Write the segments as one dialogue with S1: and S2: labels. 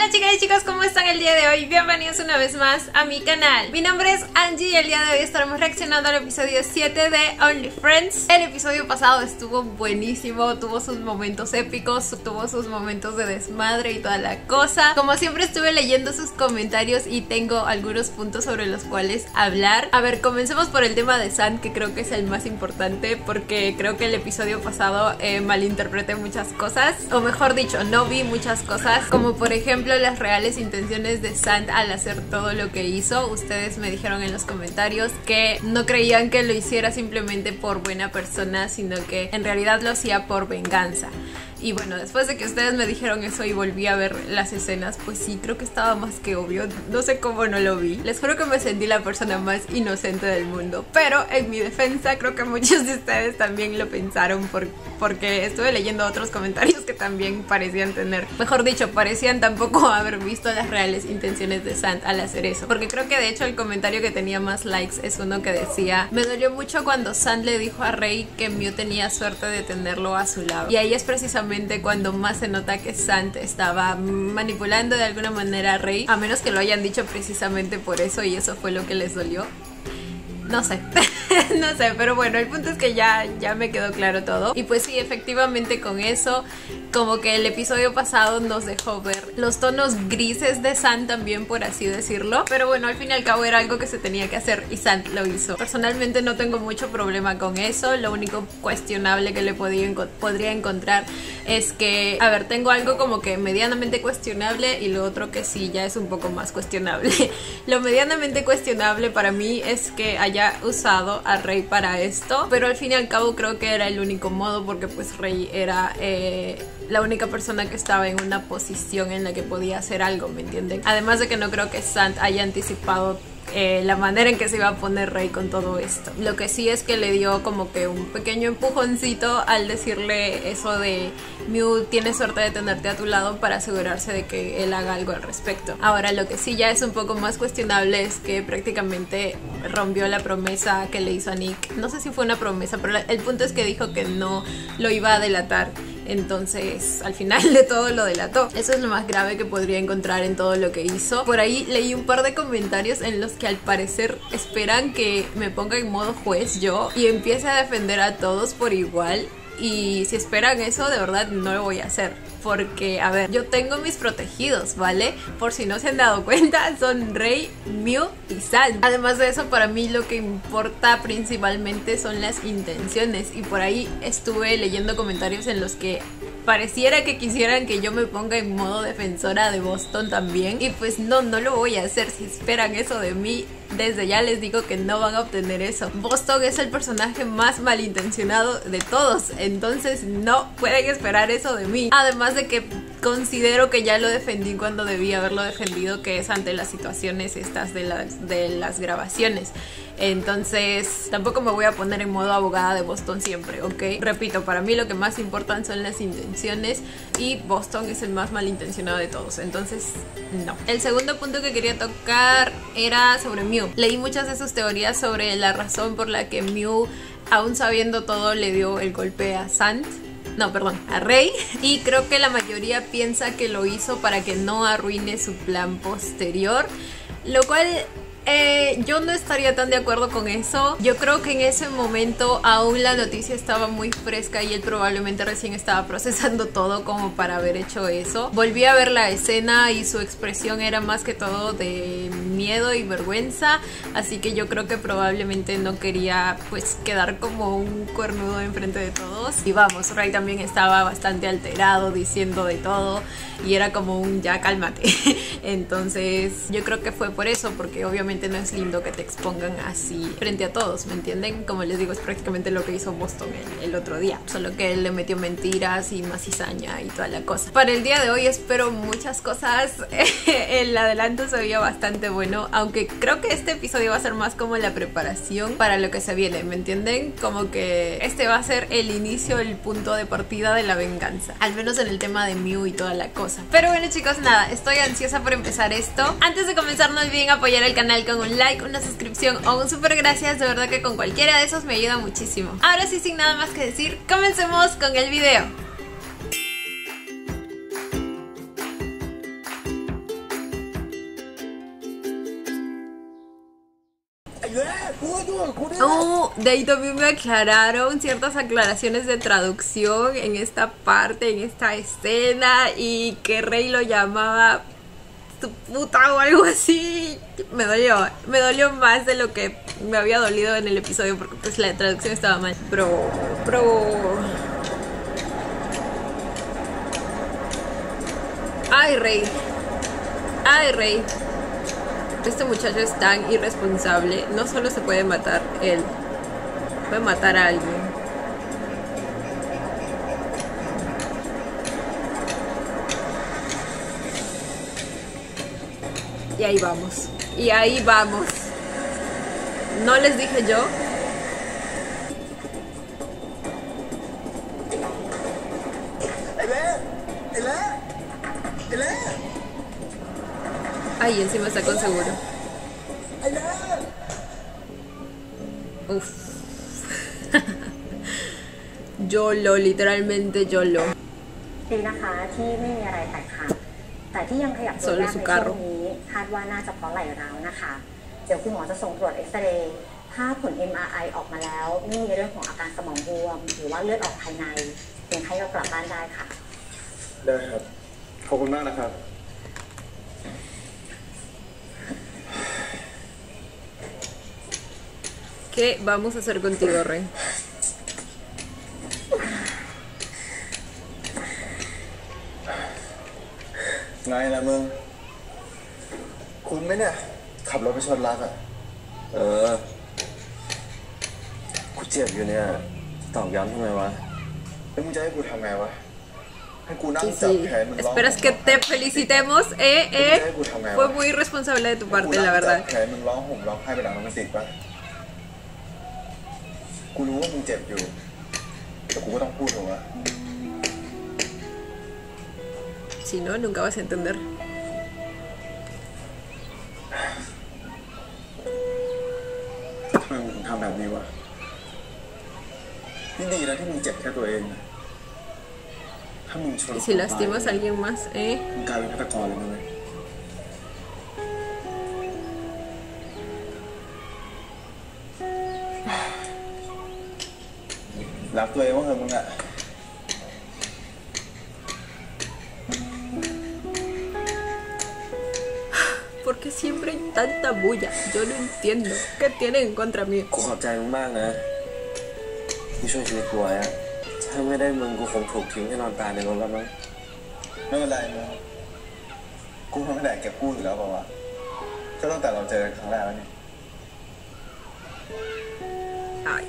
S1: Hola chicas y chicos, ¿cómo están el día de hoy? Bienvenidos una vez más a mi canal. Mi nombre es Angie y el día de hoy estaremos reaccionando al episodio 7 de Only Friends. El episodio pasado estuvo buenísimo, tuvo sus momentos épicos, tuvo sus momentos de desmadre y toda la cosa. Como siempre estuve leyendo sus comentarios y tengo algunos puntos sobre los cuales hablar. A ver, comencemos por el tema de San, que creo que es el más importante porque creo que el episodio pasado malinterpreté muchas cosas, o mejor dicho, no vi muchas cosas, como por ejemplo las reales intenciones de Sant al hacer todo lo que hizo. Ustedes me dijeron en los comentarios que no creían que lo hiciera simplemente por buena persona, sino que en realidad lo hacía por venganza. Y bueno, después de que ustedes me dijeron eso y volví a ver las escenas, pues sí, creo que estaba más que obvio. No sé cómo no lo vi. Les juro que me sentí la persona más inocente del mundo. Pero en mi defensa, creo que muchos de ustedes también lo pensaron porque estuve leyendo otros comentarios que también parecían tener, mejor dicho, parecían tampoco haber visto las reales intenciones de Sant al hacer eso. Porque creo que de hecho el comentario que tenía más likes es uno que decía: me dolió mucho cuando Sant le dijo a Rey que Mew tenía suerte de tenerlo a su lado. Y ahí es precisamente cuando más se nota que Sant estaba manipulando de alguna manera a Rey, a menos que lo hayan dicho precisamente por eso y eso fue lo que les dolió. No sé, no sé, pero bueno, el punto es que ya me quedó claro todo. Y pues sí, efectivamente con eso, como que el episodio pasado nos dejó ver los tonos grises de Sant también, por así decirlo. Pero bueno, al fin y al cabo era algo que se tenía que hacer y Sant lo hizo. Personalmente no tengo mucho problema con eso. Lo único cuestionable que le podría encontrar es que, a ver, tengo algo como que medianamente cuestionable y lo otro que sí ya es un poco más cuestionable. Lo medianamente cuestionable para mí es que haya usado a Rey para esto, pero al fin y al cabo creo que era el único modo, porque pues Rey era la única persona que estaba en una posición en la que podía hacer algo, ¿me entienden? Además de que no creo que Sant haya anticipado la manera en que se iba a poner Rey con todo esto. Lo que sí es que le dio como que un pequeño empujoncito al decirle eso de: Mew tiene suerte de tenerte a tu lado, para asegurarse de que él haga algo al respecto. Ahora, lo que sí ya es un poco más cuestionable es que prácticamente rompió la promesa que le hizo a Nick. No sé si fue una promesa, pero el punto es que dijo que no lo iba a delatar. Entonces, al final de todo lo delató. Eso es lo más grave que podría encontrar en todo lo que hizo. Por ahí leí un par de comentarios en los que al parecer esperan que me ponga en modo juez yo y empiece a defender a todos por igual. Y si esperan eso, de verdad no lo voy a hacer. Porque, a ver, yo tengo mis protegidos, ¿vale? Por si no se han dado cuenta, son Rey, Mew y Sant. Además de eso, para mí lo que importa principalmente son las intenciones. Y por ahí estuve leyendo comentarios en los que pareciera que quisieran que yo me ponga en modo defensora de Boston también. Y pues no lo voy a hacer. Si esperan eso de mí, desde ya les digo que no van a obtener eso. Boston es el personaje más malintencionado de todos, entonces no pueden esperar eso de mí. Además de que considero que ya lo defendí cuando debí haberlo defendido, que es ante las situaciones estas de las grabaciones. Entonces tampoco me voy a poner en modo abogada de Boston siempre, ¿ok? Repito, para mí lo que más importan son las intenciones y Boston es el más malintencionado de todos, entonces no. El segundo punto que quería tocar era sobre Mew. Leí muchas de sus teorías sobre la razón por la que Mew, aún sabiendo todo, le dio el golpe a Sant. No, perdón, a Rey. Y creo que la mayoría piensa que lo hizo para que no arruine su plan posterior, lo cual yo no estaría tan de acuerdo con eso. Yo creo que en ese momento aún la noticia estaba muy fresca y él probablemente recién estaba procesando todo como para haber hecho eso. Volví a ver la escena y su expresión era más que todo de miedo y vergüenza, así que yo creo que probablemente no quería pues quedar como un cuernudo enfrente de todos. Y vamos, Rey también estaba bastante alterado, diciendo de todo, y era como un ya cálmate. Entonces yo creo que fue por eso, porque obviamente no es lindo que te expongan así frente a todos, ¿me entienden? Como les digo, es prácticamente lo que hizo Boston el otro día, solo que él le metió mentiras y más cizaña y toda la cosa. Para el día de hoy espero muchas cosas. El adelanto se veía bastante bueno, aunque creo que este episodio va a ser más como la preparación para lo que se viene, ¿me entienden? Como que este va a ser el inicio, el punto de partida de la venganza, al menos en el tema de Mew y toda la cosa. Pero bueno chicos, nada, estoy ansiosa por empezar esto. Antes de comenzar, no olviden apoyar el canal con un like, una suscripción o un super gracias. De verdad que con cualquiera de esos me ayuda muchísimo. Ahora sí, sin nada más que decir, comencemos con el video. Oh, de ahí también me aclararon ciertas aclaraciones de traducción en esta parte, en esta escena, y que Rey lo llamaba tu puta o algo así. Me dolió más de lo que me había dolido en el episodio, porque pues la traducción estaba mal. Ay, Rey. Este muchacho es tan irresponsable. No solo se puede matar él, puede matar a alguien. Y ahí vamos. ¿No les dije yo? Ay, encima está con seguro. Uf. YOLO, literalmente YOLO.
S2: ดีนะคะที่ไม่มีอะไรแตกหักแต่ที่ยังขยับตัวแรกในช่วงนี้คาดว่าน่าจะเพราะไหล่ร้าวนะคะเดี๋ยวคุณหมอจะส่งตรวจเอ็กซเรย์ถ้าผล MRI ออกมาแล้วไม่มีเรื่องของอาการสมองบวมหรือว่าเลือดออกภายในคนไข้ก็กลับบ้านได้ค่ะ
S3: ได้ครับขอบคุณมากนะครับ
S1: ¿Qué vamos a hacer contigo, Rey?
S3: ไงล่ะมึงคุณไหมเนี่ยขับรถไปชนรักอ่ะกูเจ็บอยู่เนี่ยตอกย้ำทำไมวะแล้วมึงจะให้กูทำไงวะให้กูนั่งจับแขนมึงร้อง
S1: ¿Esperas que te felicitemos? Fue muy irresponsable de tu parte, la verdad.
S3: แขนมึงร้องห่มร้องไห้ไปหลังมันติดปะกูรู้ว่ามึงเจ็บอยู่แต่กูก็ต้องพูดถูกปะ
S1: Si no, nunca vas a entender.
S3: ทำไมมึงทำแบบนี้วะนี่ดีนะที่มึงเจ็บแค่ตัวเองถ้ามึงชน
S1: ¿Y si lastimas a alguien más,
S3: มึงกลายเป็นฆาตกรเลยนะเว้ยรักตัวเองว่าเหรอมึงอะ
S1: ¿Por qué siempre hay tanta bulla? Yo no entiendo. ¿Qué tienen en contra mío?
S4: กูขอบใจมึงมากนะที่ช่วยชีวิตกูไว้อะถ้าไม่ได้มึงกูคงถูกทิ้งให้นอนตายในรถแล้วมั้ง
S3: ไม่เป็นไรมึงกูทำไม่ได้เก็บกู้อยู่แล้วเปล่าวะก็ตั้งแต่เราเจอกันครั้งแรกแล้วนี่
S1: Ay.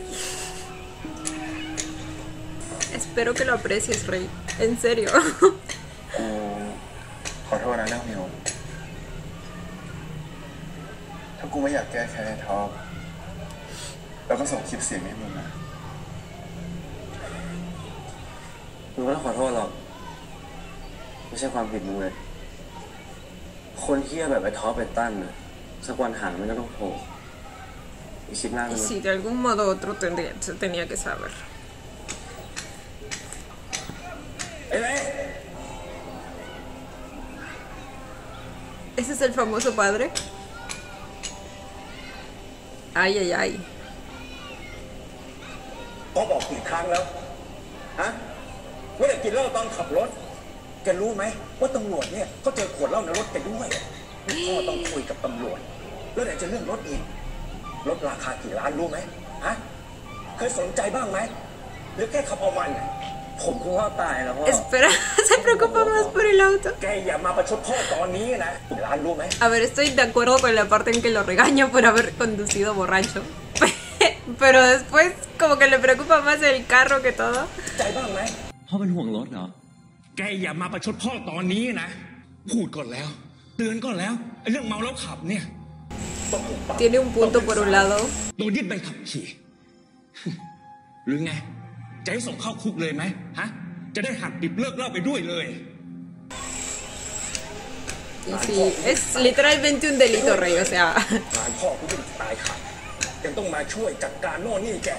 S1: Espero que lo aprecies, Rey. En serio.
S3: กูขอโทษนะเรื่องมิวถ้ากูไม่อยากแก้แค้นให้ท็อปแล้วก็ส่งคลิปเสียงให้มึงนะ
S4: มึงไม่ต้องขอโทษหรอกไม่ใช่ความผิดมึงเลยคนเหี้ยแบบไอ้ท็อปไอ้ตั้นน่ะสักวันหางมันก็ต้องโผล่อีกคิดมากเลย
S1: Sí, de algún modo u otro se tenía que saber. ¿Ese es el famoso padre? Ay, ay, ay.
S5: ก็บอกกี่ครั้งแล้วฮะว่าอย่ากินเหล้าตอนขับรถแกรู้ไหมว่าตำรวจเนี่ยก็เจอขวดเหล้าในรถแกด้วยพ่อต้องคุยกับตำรวจแล้วไหนจะเรื่องรถอีกรถราคากี่ล้านรู้ไหมฮะเคยสนใจบ้างไหมหรือแค่ขับเอามัน
S4: ผมคงว่าตายแล้วพ่อ
S1: Espera, se preocupa más por el auto.
S5: แกอย่ามาประชดพ่อตอนนี้นะกี่ล้านรู้ไหม
S1: A ver, estoy de acuerdo con la parte en que lo regaño por haber conducido borracho. Pero después como que le preocupa más el carro que todo.
S5: ใจบ้างไหม
S4: พ่อเป็นห่วงรถเหรอ
S5: แกอย่ามาประชดพ่อตอนนี้นะพูดก่อนแล้วเตือนก่อนแล้วไอ้เรื่องเมาแล้วขับเนี่ย
S1: Tiene un punto por un lado.
S5: โดนยึดใบขับขี่ หรือไงจะให้ส่งเข้าคุกเลยไหมฮะจะได้หักดิบเลิกเหล้าไปด้วยเลย
S1: Y sí, es literalmente un delito, Rey, o sea.
S5: งานพ่อกูยังตายขาดยังต้องมาช่วยจัดการโน่นนี่แก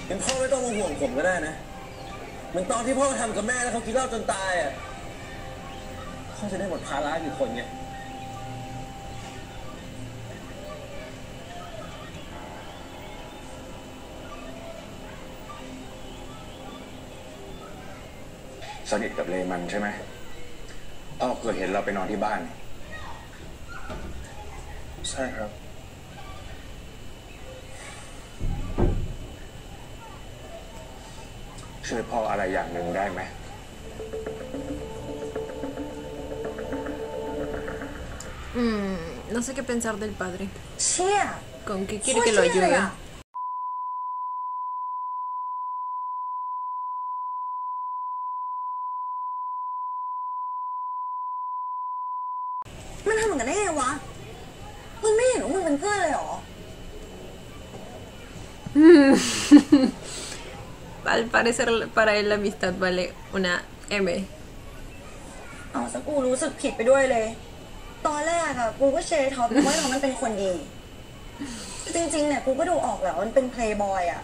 S4: เป็นพ่อไม่ต้องมาห่วงผมก็ได้นะเหมือนตอนที่พ่อทำกับแม่แล้วเขากินเหล้าจนตายอ่ะพ่อจะได้หมดภาระอยู่คนไง
S5: สนิทกับเลมันใช่ไหมพ่อเคยเห็นเราไปนอนที่บ้าน
S3: ใช่ครับ
S5: ช่วยพ่ออะไรอย่างหนึ่งได้ไหม
S1: No sé qué pensar del padre.
S2: เชี่ย
S1: ¿Con qué quiere que lo
S2: โคตรเชี่ยเลย
S1: ayude?
S2: อะมันทำเหมือนกันได้ไงวะ มึงไม่เห็นว่ามึงเป็นเพื่อนเลยเหรอ
S1: Al parecer para él la amistad vale una M.
S2: เอาซะกูรู้สึกผิดไปด้วยเลย ตอนแรกอะกูก็เชยร์ท็อปว่าท็อปมันเป็นคนดี จริงๆเนี่ยกูก็ดูออกแหละว่ามันเป็นเพลย์บอยอะ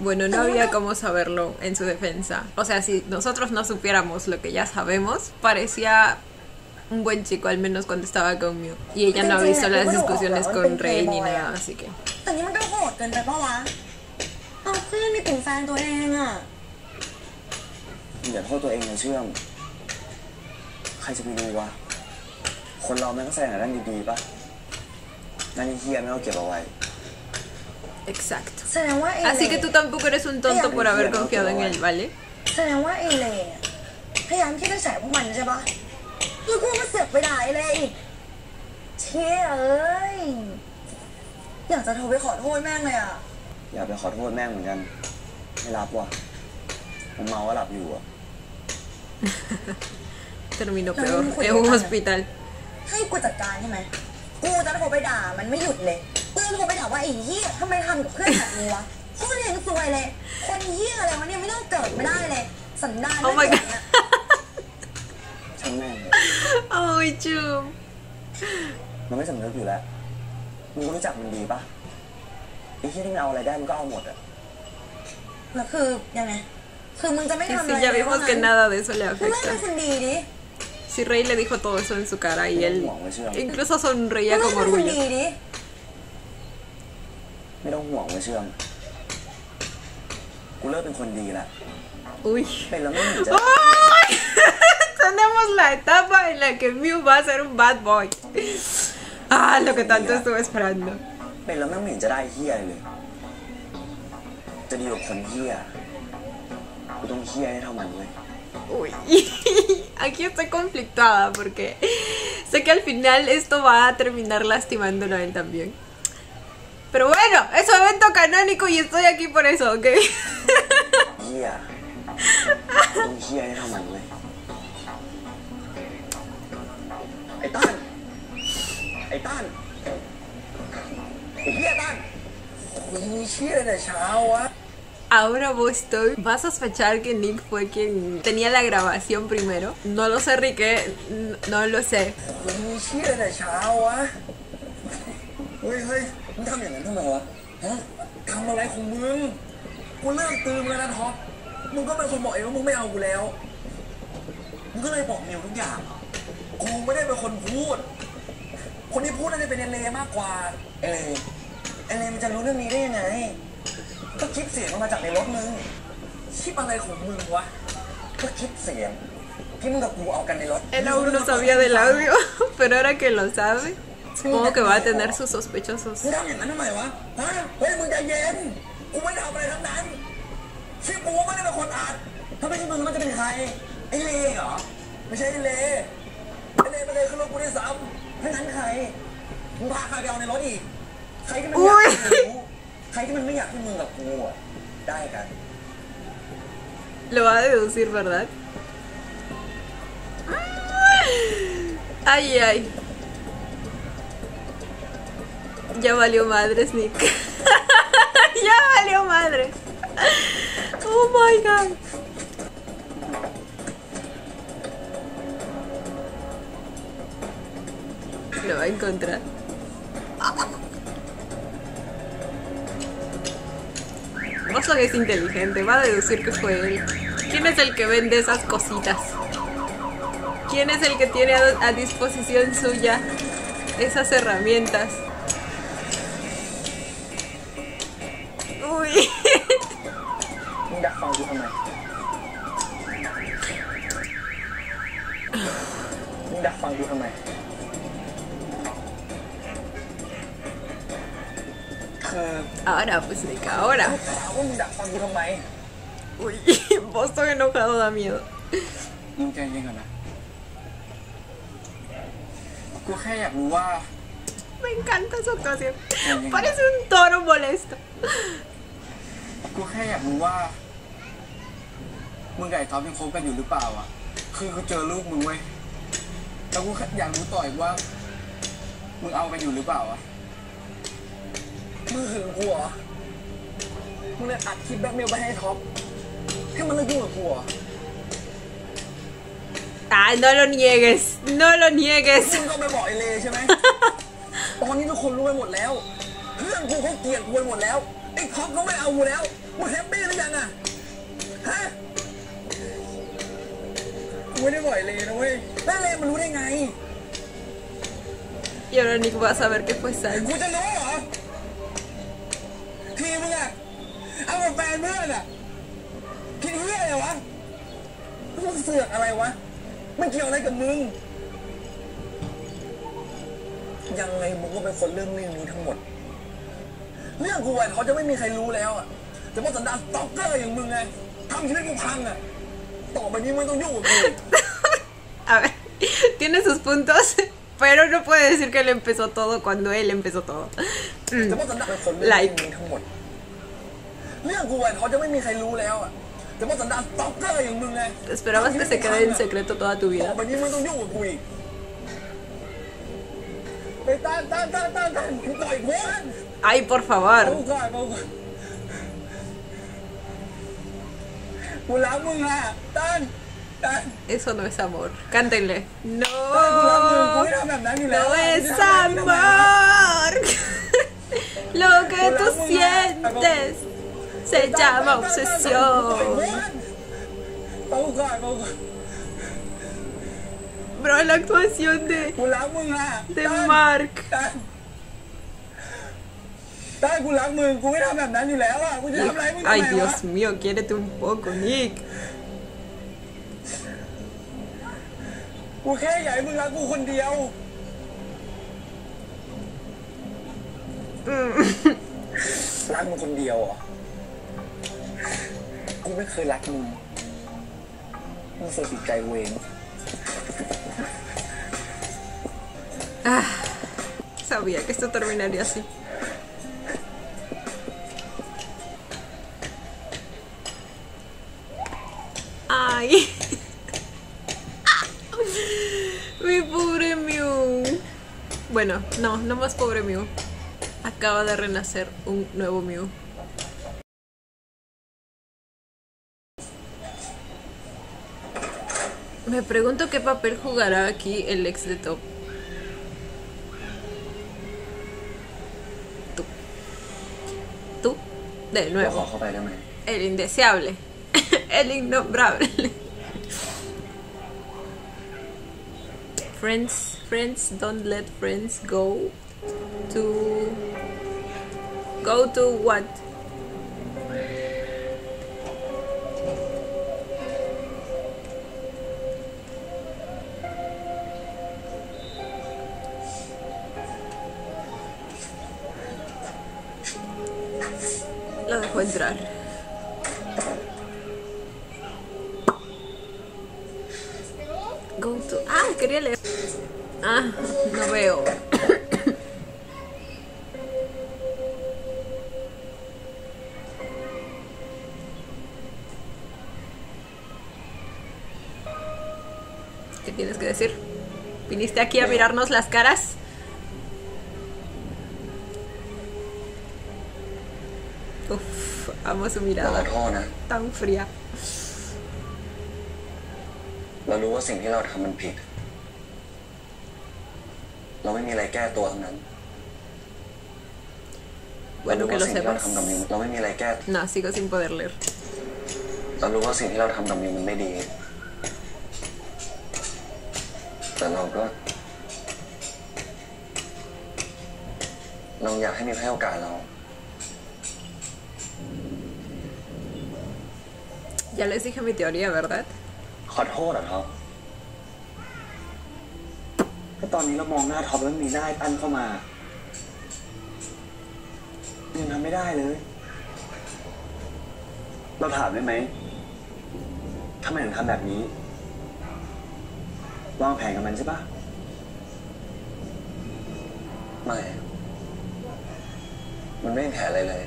S1: Bueno, no había cómo saberlo en su defensa. O sea, si nosotros no supiéramos lo que ya sabemos, parecía un buen chico, al menos cuando estaba con Mew. Y ella no ha visto las discusiones con Rey ni nada, así que...
S2: แต่นี่มันก็โหดเกินไปปะวะ เอาเพื่อนในกลุ่มแฟนตัวเองอะ
S4: อย่าโทษตัวเองนะเชื่อม ใครจะไปรู้วะ คนเราแม่งก็แสดงแต่ด้านดีๆปะด้านเฮี้ยไม่เอาเก็บเอาไว้
S1: Exacto.
S2: แสดงว่าเอ
S1: Así que tú tampoco eres un tonto por haber confiado en él, ¿vale?
S2: แสดงว่าเอเลเนี่ยพยายามที่จะแฉพวกมันใช่ปะแล้วกูก็เสือกไปด่าเอเลอีกเชี่ยเอ้ย อยากจะโทรไปขอโทษแม่งเลยอะ
S4: อย่าไปขอโทษแม่งเหมือนกัน ไม่รับว่ะผมเมาว่าหลับอยู่อ่ะ
S1: Terminó peor en un hospital.
S2: ให้กูจัดการใช่ไหม กูจะโทรไปด่ามันไม่หยุดเลยกูจะโทรไปถามว่าไอ้เหี้ยทำไมทำกับเพื่อนแบบนี้วะโคตรเฮงซวยเลย คนเหี้ยอะไรวะเนี่ยไม่ต้องเกิดไม่ได้เลย สันดาน
S1: Oh my
S2: ไม่
S1: god.
S2: เกิดเนี่ย
S4: ช่างแม่งเลย
S1: Ay, Chum.
S4: มันไม่สำนึกอยู่แล้วมึงก็รู้จักมันดีปะไอ้ที่มันเอาอะไรได้มันก็เอาหมดอ่ะ
S2: แล้วคือยังไง คือมึงจะไม่
S1: Y
S2: ทำอะไร
S1: sí, ya vimos que nada de eso le
S2: มึงไม่เป็น
S1: afecta.
S2: คนดีดิ
S1: Si Rey le dijo todo eso en su cara y él incluso sonreía
S2: มึง
S1: con
S2: ไม่เป็นคนดี
S1: orgullo.
S2: ดิ
S4: ไม่ต้องห่วงไว้เชื่อม กูเลิกเป็นคนดีแล้ว
S1: Uy.
S4: เป็นแล้วไม่เหมือนจะ
S1: ¡Ay! Tenemos la etapa en la que Mew va a ser un bad boy. Ah, lo que tanto estuve esperando.
S4: เป็นแล้วไม่เหมือนจะได้เฮี้ยเลย จะดีกว่าคนเฮี้ย กูต้องเฮี้ยให้เท่ามันเลย
S1: Uy, aquí estoy conflictuada porque sé que al final esto va a terminar lastimándolo a él también. Pero bueno, es su evento canónico y estoy aquí por eso, ¿ok?
S4: เฮี้ย กูต้องเฮี้ยให้เท่ามันเลย ไอ้ต้านไอ้ต้านไอ้เฮี้ยต้านมึงมีเชี่ยแต่เช้าวะ
S1: Ahora va a sospechar que Nick fue quien tenía la grabación primero. No lo sé, Rique, no lo sé.
S4: มึงมีเชี่ยแต่เช้าวะ เฮ้ยมึงทำอย่างนั้นทำไมวะ ฮะทำอะไรของมึง กูเลิกตื่นแล้วนะท็อป มึงก็เป็นคนบอกเองว่ามึงไม่เอากูแล้ว มึงก็เลยบอกมิวทุกอย่าง กูไม่ได้เป็นคนพูด คนที่พูดน่าจะเป็นเอเลมากกว่า เอเลมันจะรู้เรื่องนี้ได้ยังไง ก็คลิปเสียงมันมาจากในรถมึง คลิปอะไรของมึงวะ ก็คลิปเสียงที่มึงกับกูเอากันในรถ
S1: Él aún no sabía del audio, pero ahora que lo sabe, supongo que va a tener sus sospechosos.
S4: มึงทำอย่างนั้นทำไมวะ ฮะ เฮ้ยมึงใจเย็น กูไม่ได้ทำอะไรทั้งนั้นชื่อกูไม่ได้เป็นคนอัดถ้าไม่ใช่มึงมันจะเป็นใคร ไอ้เลเหรอ ไม่ใช่ไอ้เลเป็นเลยขึ้นรถกูได้ซ้ำถ้างั้นใคร มึงพาใครไปเอาในรถอีก ใครที่มันอยากให้มึงรู้ใครที่มันไม่อยากให้มึงกับกูอ่ะ ได้กัน
S1: Lo va a deducir, ¿verdad? Ay, ay. Ya valió madres, Nick. Ya valió madres. Oh my god. Lo va a encontrar. Oso es inteligente, va a deducir que fue él. ¿Quién es el que vende esas cositas? ¿Quién es el que tiene a disposición suya esas herramientas? Uy.
S4: มึงอยากฟังกูทำไม
S5: มึงดักฟังกูทำไม
S1: Ahora, pues Nick, ahora.
S5: ถามว่ามึงดักฟังกูทำไม
S1: Uy, vos estoy enojado, da miedo.
S5: มึงใจเย็นก่อนนะกูแค่อยากรู้ว่า
S1: Me encanta su actuación. Parece un toro molesto.
S5: กูแค่อยากรู้ว่ามึงกับไอ้ท็อปยังคบกันอยู่หรือเปล่าอ่ะคือกูเจอลูกมึงเว้ยแล้วกูอยากรู้ต่ออีกว่ามึงเอากันอยู่หรือเปล่าอ่ะมึงหึงกูเหรอมึงเลยอัดคลิปแบล็คเมลไปให้ท็อปให้มันเลิกยุ่งกับกูเหรอ
S1: Ay, no lo niegues, no lo niegues.
S5: มึงก็ไปบอกไอ้เลใช่ไหม ตอนนี้ทุกคนรู้ไปหมดแล้ว เพื่อนกูเขาเกลียดกูไปหมดแล้ว ไอ้ท็อปเขาไม่เอากูแล้วมึงแฮปปี้หรือยังอะฮะกูไม่ได้บอกไอ้เลนะเว้ยแล้วเลมันรู้ได้ไง
S1: Y ahora Nick va a saber que fue
S5: กู
S1: Sanji.
S5: จะรู้เหรอ ทีมึงอะเอากับแฟนเพื่อนอะคิดเหี้ยอะไรวะมึงเสือกอะไรวะมันเกี่ยวอะไรกับมึง ยังไงมึงก็เป็นคนเรื่องนี้ทั้งหมด เรื่องกูอะเขาจะไม่มีใครรู้แล้วอะแต่ว่าสันดานสตอกเกอร์อย่างมึงไงทำชีวิตกูพังอะต่อไปนี้ไม่ต้องยุ่งกับกู
S1: A ver, tiene sus puntos, pero no puede decir que él empezó todo cuando él empezó todo.
S5: แต่ว่าสันดานเป็นคนเรื่อง
S1: Like.
S5: นี้ทั้งหมด เรื่องกูอะเขาจะไม่มีใครรู้แล้วอะแต่ว่าสันดานสตอกเกอร์อย่างมึงไง
S1: Esperabas que se quede en secreto toda tu
S5: ต่อ
S1: vida.
S5: ไปนี้ไม่ต้องยุ่งกับกูอีกไปต้านกูต่อยกู
S1: Ay, por
S5: เอา
S1: favor.
S5: ก่อนกูรักมึงอะต้าน
S1: Eso no es amor. Cántenle.
S5: กูรักมึงกู
S1: No,
S5: ไม่ทำแบบนั้นอยู่แล้ว
S1: no es amor. Lo que tú sientes se llama obsesión.
S5: เอาก่อน
S1: Bro, la actuación
S5: กูรักมึงอะ
S1: de Mark.
S5: ต้านกูรักมึงกูไม่ทำแบบนั้นอยู่แล้วอะกูจะทำอะไรมึงทำไม
S1: Ay,
S5: วะ
S1: Dios mío, quiérete un poco, Nick.
S5: กูแค่อยากให้มึงรักกูคนเดียว รักมึงคนเดียวเหรอ กูไม่เคยรักมึงมึงเสียจิตใจเวง
S1: Sabía que esto terminaría así. Ay. Mi pobre Mew. Bueno, no más pobre Mew. Acaba de renacer un nuevo Mew. Me pregunto qué papel jugará aquí el ex de Top. Tú, de
S4: ขอ
S1: nuevo.
S4: เข้าไปได้ไหม
S1: El indeseable. El innombrable. Friends, don't let friends go to what? Lo dejo entrar. Go to... Ah, quería leer. Ah, no veo. ¿Qué tienes que decir? ¿Viniste aquí a mirarnos las caras? Uf, amo su
S4: เราขอ
S1: mirada
S4: โทษนะ
S1: tan fría.
S4: เรารู้ว่าสิ่งที่เราทำมันผิด เราไม่มีอะไรแก้ตัวทั้งนั้น
S1: Bueno, que lo
S4: สิ่งที่เรา
S1: sepas.
S4: ทำกับมิวเราไม่มีอะไรแก้
S1: No, sigo sin poder leer.
S4: เรารู้ว่าสิ่งที่เราทำกับมิวมันไม่ดี แต่เราก็อยากให้มิวให้โอกาสเรา
S1: Ya les dije mi teoría, ¿verdad?
S4: ขอโทษเหรอครับ ถ้าตอนนี้เรามองหน้าท็อปแล้วมีหน้าไอ้ตั้นเข้ามายังทำไม่ได้เลย เราถามได้ไหมทำไมถึงทำแบบนี้วางแผนกับมันใช่ปะ
S3: ไม่ มันไม่มีแผนอะไรเลย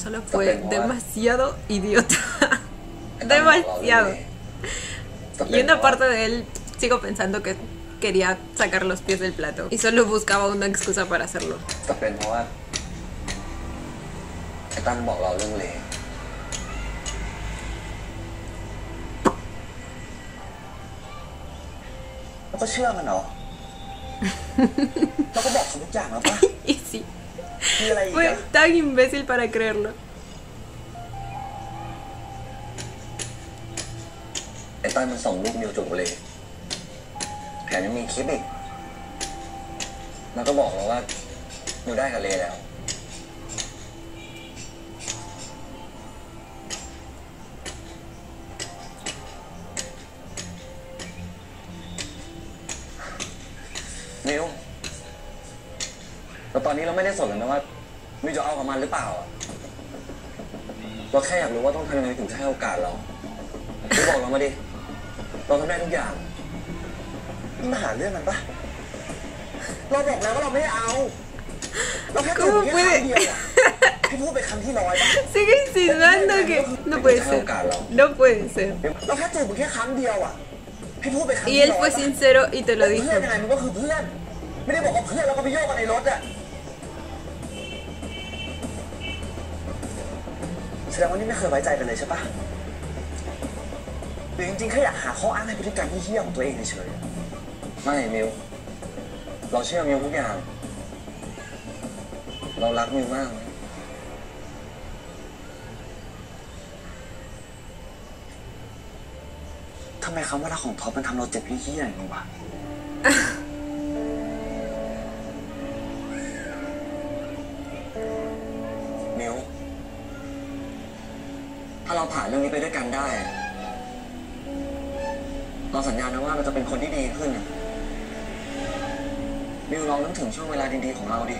S1: Solo fue demasiado idiota. Demasiado. Y una parte de él sigo pensando que quería sacar los pies del plato y solo buscaba una excusa para hacerlo.
S3: แต่เป็นเพราะว่าไอ้ตั้นบอกเราเรื่องเล
S5: เราก็เชื่อมันเหรอ เราก็บอกทุกอย่างแล้วปะ
S1: Y sí,
S5: มีอะไรอีก
S1: fue
S5: อะ
S1: tan imbécil para creerlo.
S3: ไอ้ตั้นมันส่งรูปมิวจูบเลแถมยังมีคลิปอีกมันก็บอกเราว่ามิวได้กับเลแล้วมิวแต่ตอนนี้เราไม่ได้สนเลยนะว่ามิวจะเอากับมันหรือเปล่าอะเราแค่อยากรู้ว่าต้องทำยังไงถึงจะให้โอกาสเรามิวบอกเรามาดิเราทำได้ทุกอย่าง
S5: นี่มาหาเรื่องมันปะเราบอกแล้วว่าเราไม่ได้เอา เราแค่จูบแค่ครั้งเดียวอะให้พูดไปครั้งที่100ปะ
S1: Sigue insinuando que no puede ser. No puede ser.
S5: เราแค่จูบแค่ครั้งเดียวอะให้พูดไปครั้ง
S1: Y
S5: ที่
S1: él
S5: 100
S1: fue
S5: ปะ
S1: sincero y te lo
S5: เพื่
S1: dijo.
S5: อนยังไงมันก็คือเพื่อน ไม่ได้บอกว่าเพื่อนแล้วก็ไปโยกกันในรถอะแสดงว่านี่ไม่เคยไว้ใจกันเลยใช่ปะหรือจริงๆแค่อยากหาข้ออ้างให้พฤติกรรมที่เหี้ยของตัวเองเฉย
S3: ไม่มิวเราเชื่อมิวทุกอย่าง เรารักมิวมากนะ
S4: ทำไมคำว่ารักของท็อปมันทำเราเจ็บเหี้ยๆอย่างนี้วะ
S3: มิวถ้าเราผ่านเรื่องนี้ไปด้วยกันได้ เราสัญญานะว่าเราจะเป็นคนที่ดีขึ้นน่ะมิวลองนึกถึงช่วงเวลาดีๆของเราดิ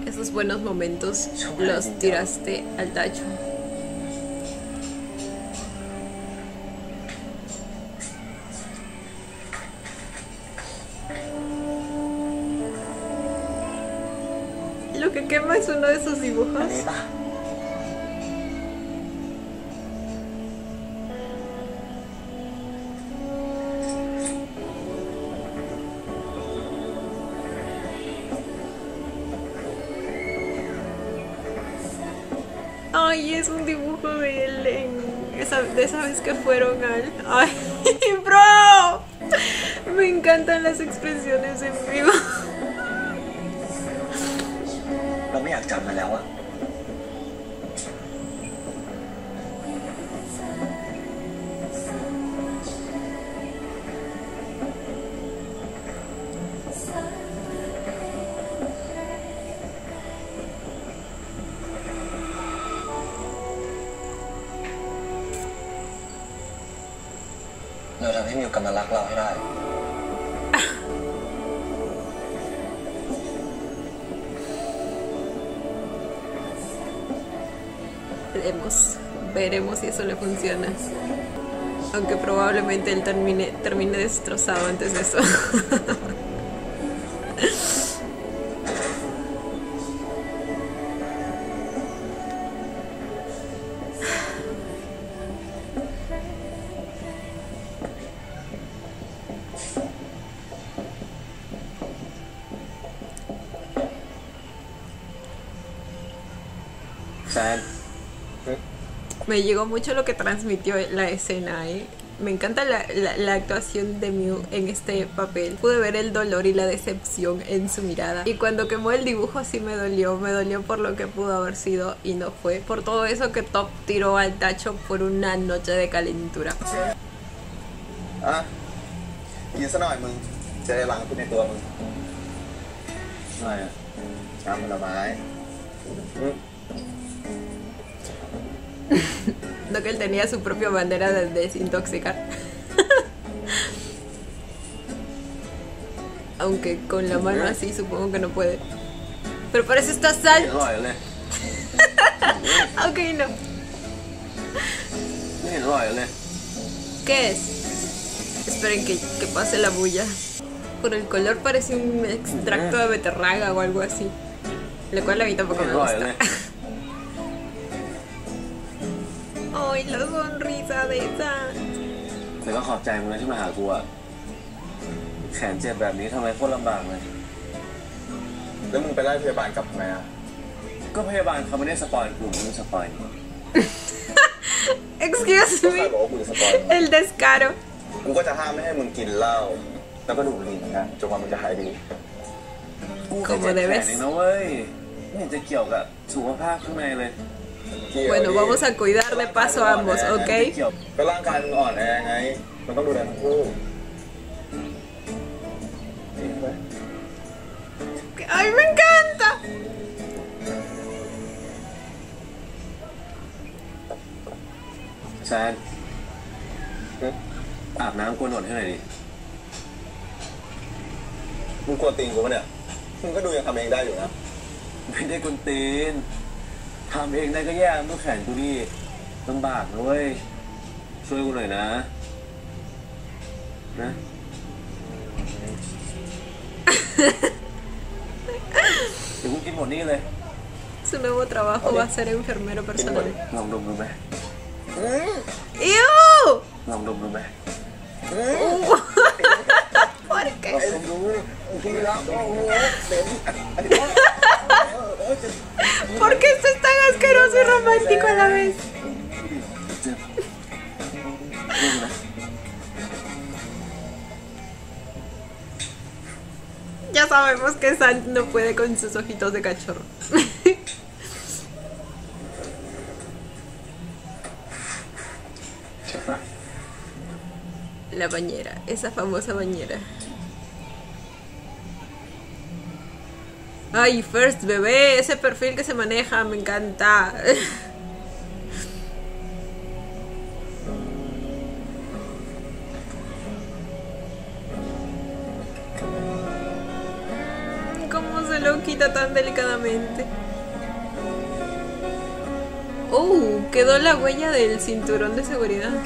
S1: Esos buenos momentos los tiraste al tacho. Lo que quema es uno de sus
S4: อัน
S1: dibujos.
S4: นี้ปะ
S1: Ay, es un dibujo de él de esa vez que fueron al... ¡Ay, bro! Me encantan las expresiones en vivo.
S4: เราไม่อยากจำมันแล้วอะ
S3: เราทำให้มิวกลับมารักเราให้ได้
S1: Veremos si eso le funciona. Aunque probablemente él termine destrozado antes de eso. Me llegó mucho lo que transmitió la escena, ¿eh? Me encanta la actuación de Miu en este papel. Pude ver el dolor y la decepción en su mirada. Y cuando quemó el dibujo sí me dolió por lo que pudo haber sido y no fue. Por todo eso que Top tiró al tacho por una noche de calentura.
S5: อ่ะกินซะหน่อยมึง จะได้ล้างพิษในตัวมึง
S4: อะไรอะ
S5: น้ำผลไม้
S1: No que él tenía su propia bandera de desintoxicar. Aunque con la mano así supongo que no puede. Pero para eso está Sal.
S4: อร่อยเลย
S1: Ok, no.
S4: ไม่เห็นอร่อยเลย
S1: ¿Qué es? Esperen que pase la bulla. Por el color parece un extracto de beterraga o algo así. Lo cual a mí tampoco
S4: ไม่
S1: me
S4: เห็นอร่อย
S1: gusta.
S4: เลย
S1: Ay, la sonrisa de esa.
S4: แต่ก็ขอบใจมึงนะที่มาหากูอะแขนเจ็บแบบนี้ทำไมโคตรลำบากเลย
S5: แล้วมึงไปไล่พยาบาลกลับมา
S4: ก็พยาบาลเขาไม่ได้สปอยกูมึงสปอย
S1: Excuse
S5: ก็ใคร
S1: me.
S5: บอกว่ากูจะสปอย
S1: El descaro.
S5: กูก็จะห้ามไม่ให้มึงกินเหล้าแล้วก็ดูดบุหรี่เหมือนกันจนกว่ามึงจะหายดี
S4: กูแค่เจ็บแขนเองนะเว้ยไม่เห็นจะเกี่ยวกับสุขภาพข้างในเลย
S1: Bueno, vamos a cuidar de paso a ambos, ¿ok?
S4: เกี่ยว
S5: ก็ร่างกายมึงอ่อนแอไง มันต้องดูแลทั้งคู่เห็นไหม
S1: ¡Ay, me encanta!
S4: แซนอาบน้ำกวนหนวดให้หน่อยดิ
S5: มึงกลัวตีนกูปะเนี่ย มึงก็ดูยังทำเองได้อยู่นะ
S4: ไม่ได้กวนตีนทำเองได้ก็แย่ต้องแขนกูดิลำบากนะเว้ยช่วยกูหน่อยนะนะ เดี๋ยวกูกินหมดนี่เลย
S1: Su nuevo trabajo va a ser enfermero personal.
S4: ลองดมดูไหม
S1: ¡Ew!
S4: ลองดมดูไหม
S1: ¿Por qué?
S5: ลองดูกินแล้วโอ้โหเหม็นอันนี้
S1: ¿Por qué esto es tan asqueroso y romántico a la vez?
S4: เจ็บนี่นะ
S1: Ya sabemos que San no puede con sus ojitos de cachorro. La bañera, esa famosa bañera. Ay, First bebé, ese perfil que se maneja, me encanta. ¿Cómo se lo quita tan delicadamente? Oh, quedó la huella del cinturón de seguridad.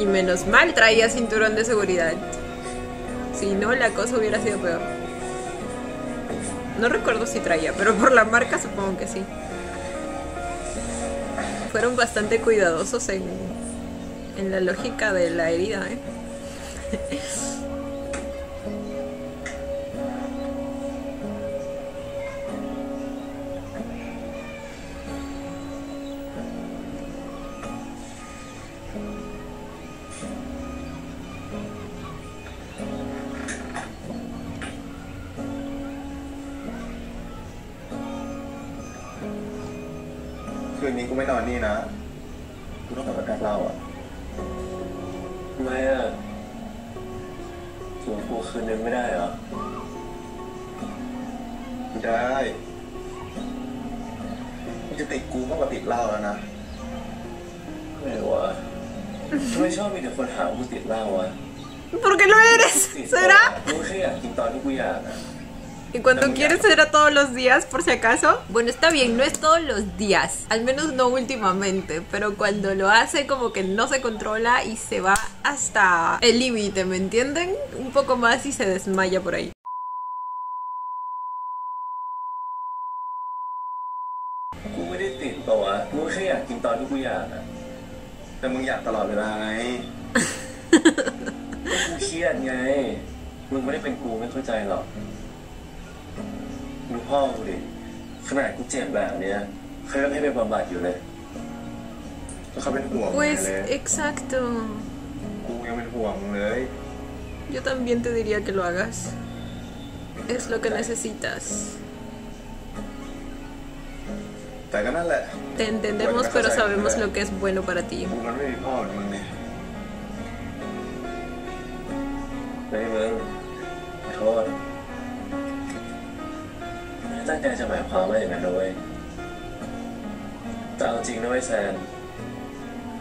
S1: Y menos mal traía cinturón de seguridad. Si no, la cosa hubiera sido peor. No recuerdo si traía, pero por la marca supongo que sí. Fueron bastante cuidadosos en la lógica de la herida, ¿eh?
S5: คืนนี้กูไม่นอนนี่นะ กูต้องกลับไปแพ็คเหล้าอ่ะ
S4: ทำไมอ่ะชวนกูคืนนึงไม่ได้เหรอ
S5: ไม่ได้มึงจะติดกูมากกว่าติดเหล้าแล้วนะ
S4: ไม่วะทำไมชอบมีแต่คนหาว่ากูติดเหล้าวะ
S1: Porque lo eres,
S4: ติด
S1: ¿será?
S4: กูแค่อยากกินตอนที่กูอยากอะ
S1: Y cuando quieres será todos los días, por si acaso. Bueno, está bien, no es todos los días. Al menos no últimamente. Pero cuando lo hace como que no se controla y se va hasta el límite, ¿me entienden? Un poco más y se desmaya por ahí.
S4: กูไม่ได้ติดตัววะกูแค่อยากกินตอนที่กูอยากอะ
S5: แต่มึงอยากตลอดเวลาไง
S4: ก็กูเครียดไงมึงไม่ได้เป็นกูไม่เข้าใจหรอกดูพ่อกูดิขนาดกูเจ็บแบบเนี้ยเขายังให้ไปบำบัดอยู่เลย
S5: ก็เขาเป็นห่วงมึง
S1: Pues
S5: เลย
S1: exacto.
S5: กูยังเป็นห่วงมึงเลย
S1: Yo también te diría que lo hagas. Es lo que necesitas.
S5: แต่ก็นั่นแหละ
S1: Te entendemos, pero sabemos lo que es bueno para ti.
S5: กูมันไม่มีพ่อเหมือนมึงเนี่ย
S4: ไม่มึงขอโทษไม่ได้ตั้งใจจะหมายความว่าอย่างนั้นนะเว้ยแต่เอาจริงนะเว้ยแซน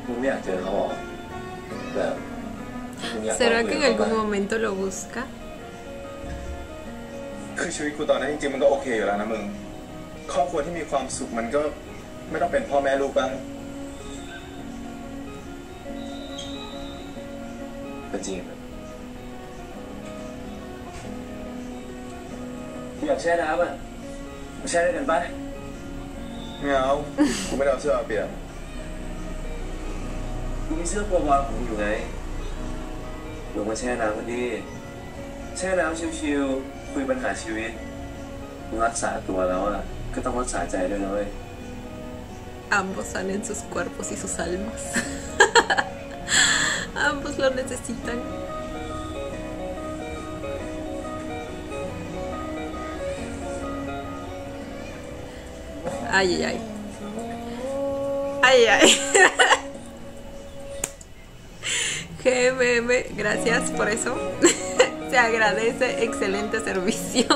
S4: มึงไม่อยากเจอเขาหรอแบบ
S1: ¿Será que en algún momento lo busca?
S5: คือชีวิตกูตอนนั้นจริงๆมันก็โอเคอยู่แล้วนะมึงครอบครัวที่มีความสุขมันก็ไม่ต้องเป็นพ่อแม่ลูกบ้าง
S4: ก็จริงอยากแช่น้ำอ่ะมาแช่ด้วยกันปะ
S5: ไม่เอากูไม่ได้เอาเสื้อมาเปลี่ยน
S4: กูมีเสื้อโปรวาของมึงอยู่ไงลงมาแช่น้ำกันดีแช่น้ำชิวๆคุยปัญหาชีวิตรักษาตัวแล้วอ่ะก็ต้องรักษาใจด้วยนะเว้ย
S1: Ambos salen sus cuerpos y sus almas. Ambos lo necesitan. Ay, ay, ay. Ay, ay. GMM, gracias por eso. Se agradece, excelente servicio.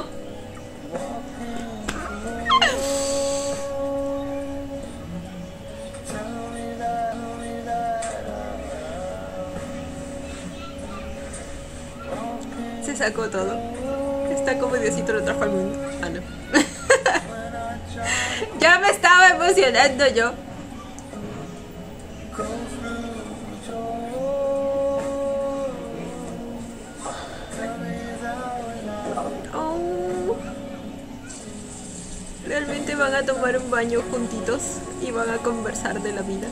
S1: Se sacó todo. Está como Diosito lo trajo al mundo. Ah, no. Ya me estaba emocionando yo. Oh. Realmente van a tomar un baño juntitos y van a conversar de la vida.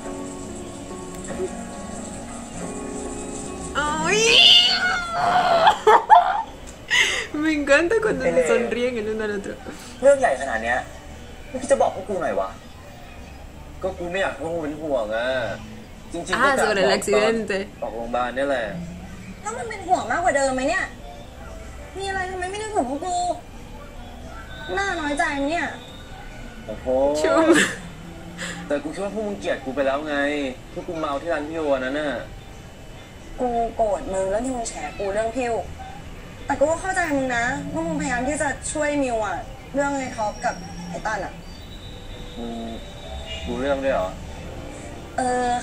S1: ¡Ay! Me encanta cuando se sonríen el uno al otro.
S3: เรื่องใหญ่ขนาดเนี้ยไม่คิดจะบอกพวกกูหน่อยวะ
S4: ก็กูไม่อยากให้มึงเป็นห่วงอ่ะจริงๆ
S1: Ah, sobre el accidente.
S4: ออกโรงพยาบาลนี่แหละ
S2: แล้วมันเป็นห่วงมากกว่าเดิมไหมเนี่ย มีอะไรทำไมไม่นึกถึงพวกกูน่าน้อยใจเนี่ย
S4: โอ้โห
S1: ชุ่ม
S4: แต่กูคิดว่าพวกมึงเกลียดกูไปแล้วไงพวกกูเมาที่ร้านพี่โอนั้นน่ะ
S2: กูโกรธมึงเรื่องที่มึงแฉกูเรื่องพิวแต่กูก็เข้าใจมึงนะว่ามึงพยายามที่จะช่วยมิวอะเรื่องไอ้ท็อปกับไอ้ตั้นอะ
S4: มึงรู้เรื่องด้วยเหรอ